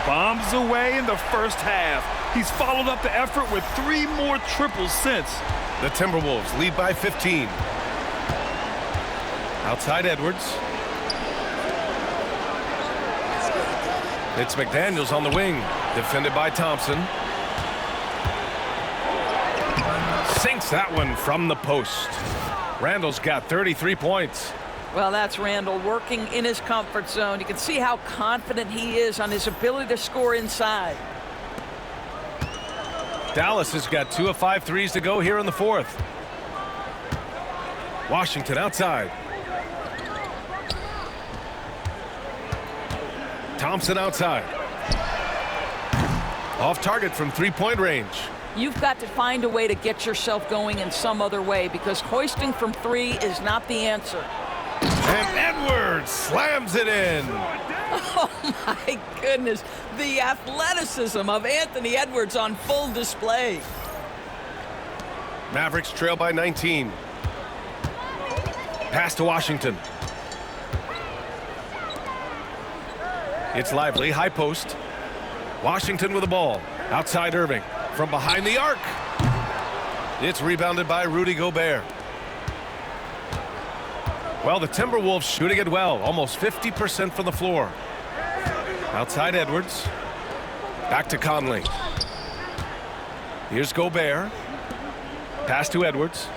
Bombs away in the first half. He's followed up the effort with 3 more triples since. The Timberwolves lead by 15. Outside Edwards. It's McDaniels on the wing, defended by Thompson. Sinks that one from the post. Randall's got 33 points. Well, that's Randall working in his comfort zone. You can see how confident he is on his ability to score inside. Dallas has got 2 of 5 threes to go here in the fourth. Washington outside. Thompson outside. Off target from 3-point range. You've got to find a way to get yourself going in some other way, because hoisting from 3 is not the answer. And Edwards slams it in. Oh my goodness, the athleticism of Anthony Edwards on full display. Mavericks trail by 19. Pass to Washington. It's Lively, high post. Washington with the ball. Outside Irving. From behind the arc. It's rebounded by Rudy Gobert. Well, the Timberwolves shooting it well. Almost 50% from the floor. Outside Edwards. Back to Conley. Here's Gobert. Pass to Edwards.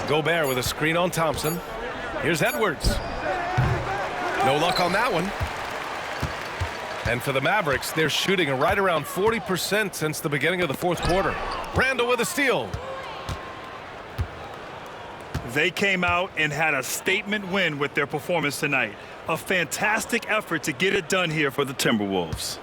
Gobert with a screen on Thompson. Here's Edwards. No luck on that one. And for the Mavericks, they're shooting right around 40% since the beginning of the fourth quarter. Randall with a steal. They came out and had a statement win with their performance tonight. A fantastic effort to get it done here for the Timberwolves.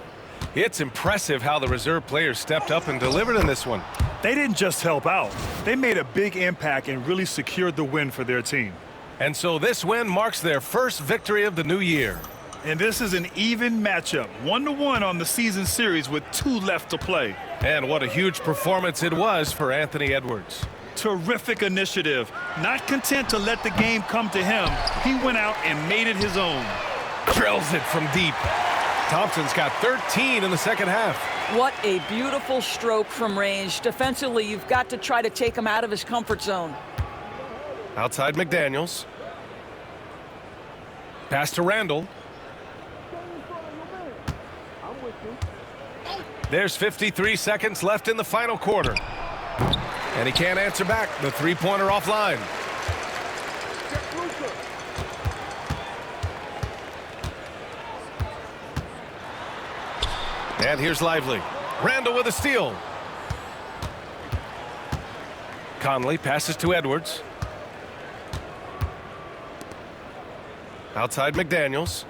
It's impressive how the reserve players stepped up and delivered in this one. They didn't just help out. They made a big impact and really secured the win for their team. And so this win marks their first victory of the new year. And this is an even matchup, 1-1 on the season series with 2 left to play. And what a huge performance it was for Anthony Edwards. Terrific initiative. Not content to let the game come to him, he went out and made it his own. Drills it from deep. Thompson's got 13 in the second half. What a beautiful stroke from range. Defensively, you've got to try to take him out of his comfort zone. Outside McDaniels. Pass to Randall. There's 53 seconds left in the final quarter. And he can't answer back. The three-pointer offline. And here's Lively. Randall with a steal. Conley passes to Edwards. Outside McDaniels.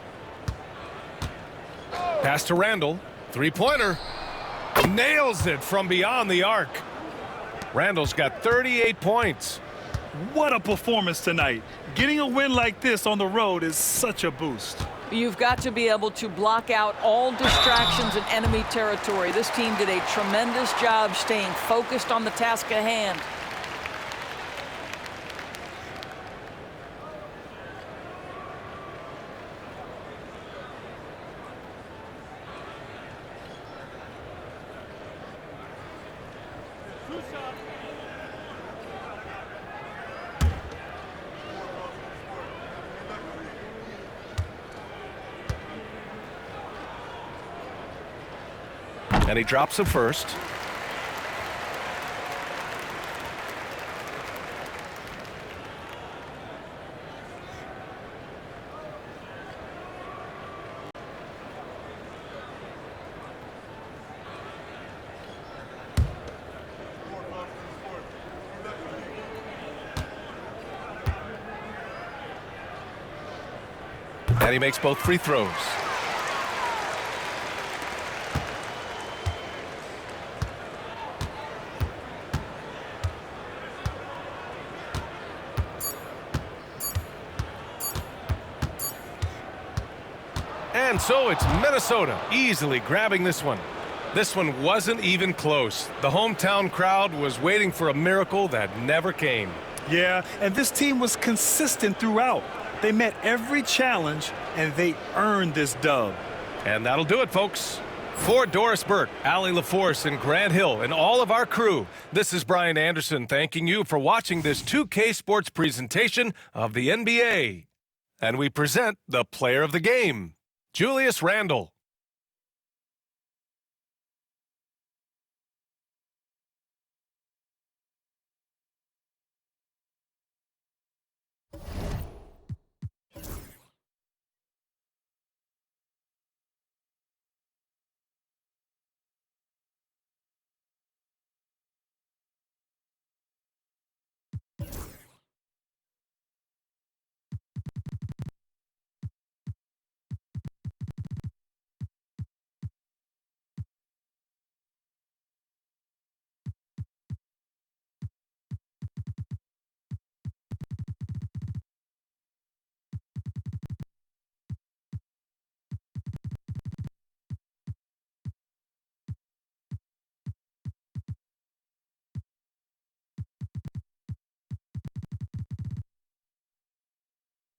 Pass to Randall. Three-pointer. Nails it from beyond the arc. Randall's got 38 points. What a performance tonight. Getting a win like this on the road is such a boost. You've got to be able to block out all distractions in enemy territory. This team did a tremendous job staying focused on the task at hand. And he drops it first. And he makes both free throws. And so it's Minnesota easily grabbing this one. This one wasn't even close. The hometown crowd was waiting for a miracle that never came. Yeah, and this team was consistent throughout. They met every challenge, and they earned this dub. And that'll do it, folks. For Doris Burke, Allie LaForce, and Grant Hill, and all of our crew, this is Brian Anderson thanking you for watching this 2K Sports presentation of the NBA. And we present the player of the game, Julius Randle.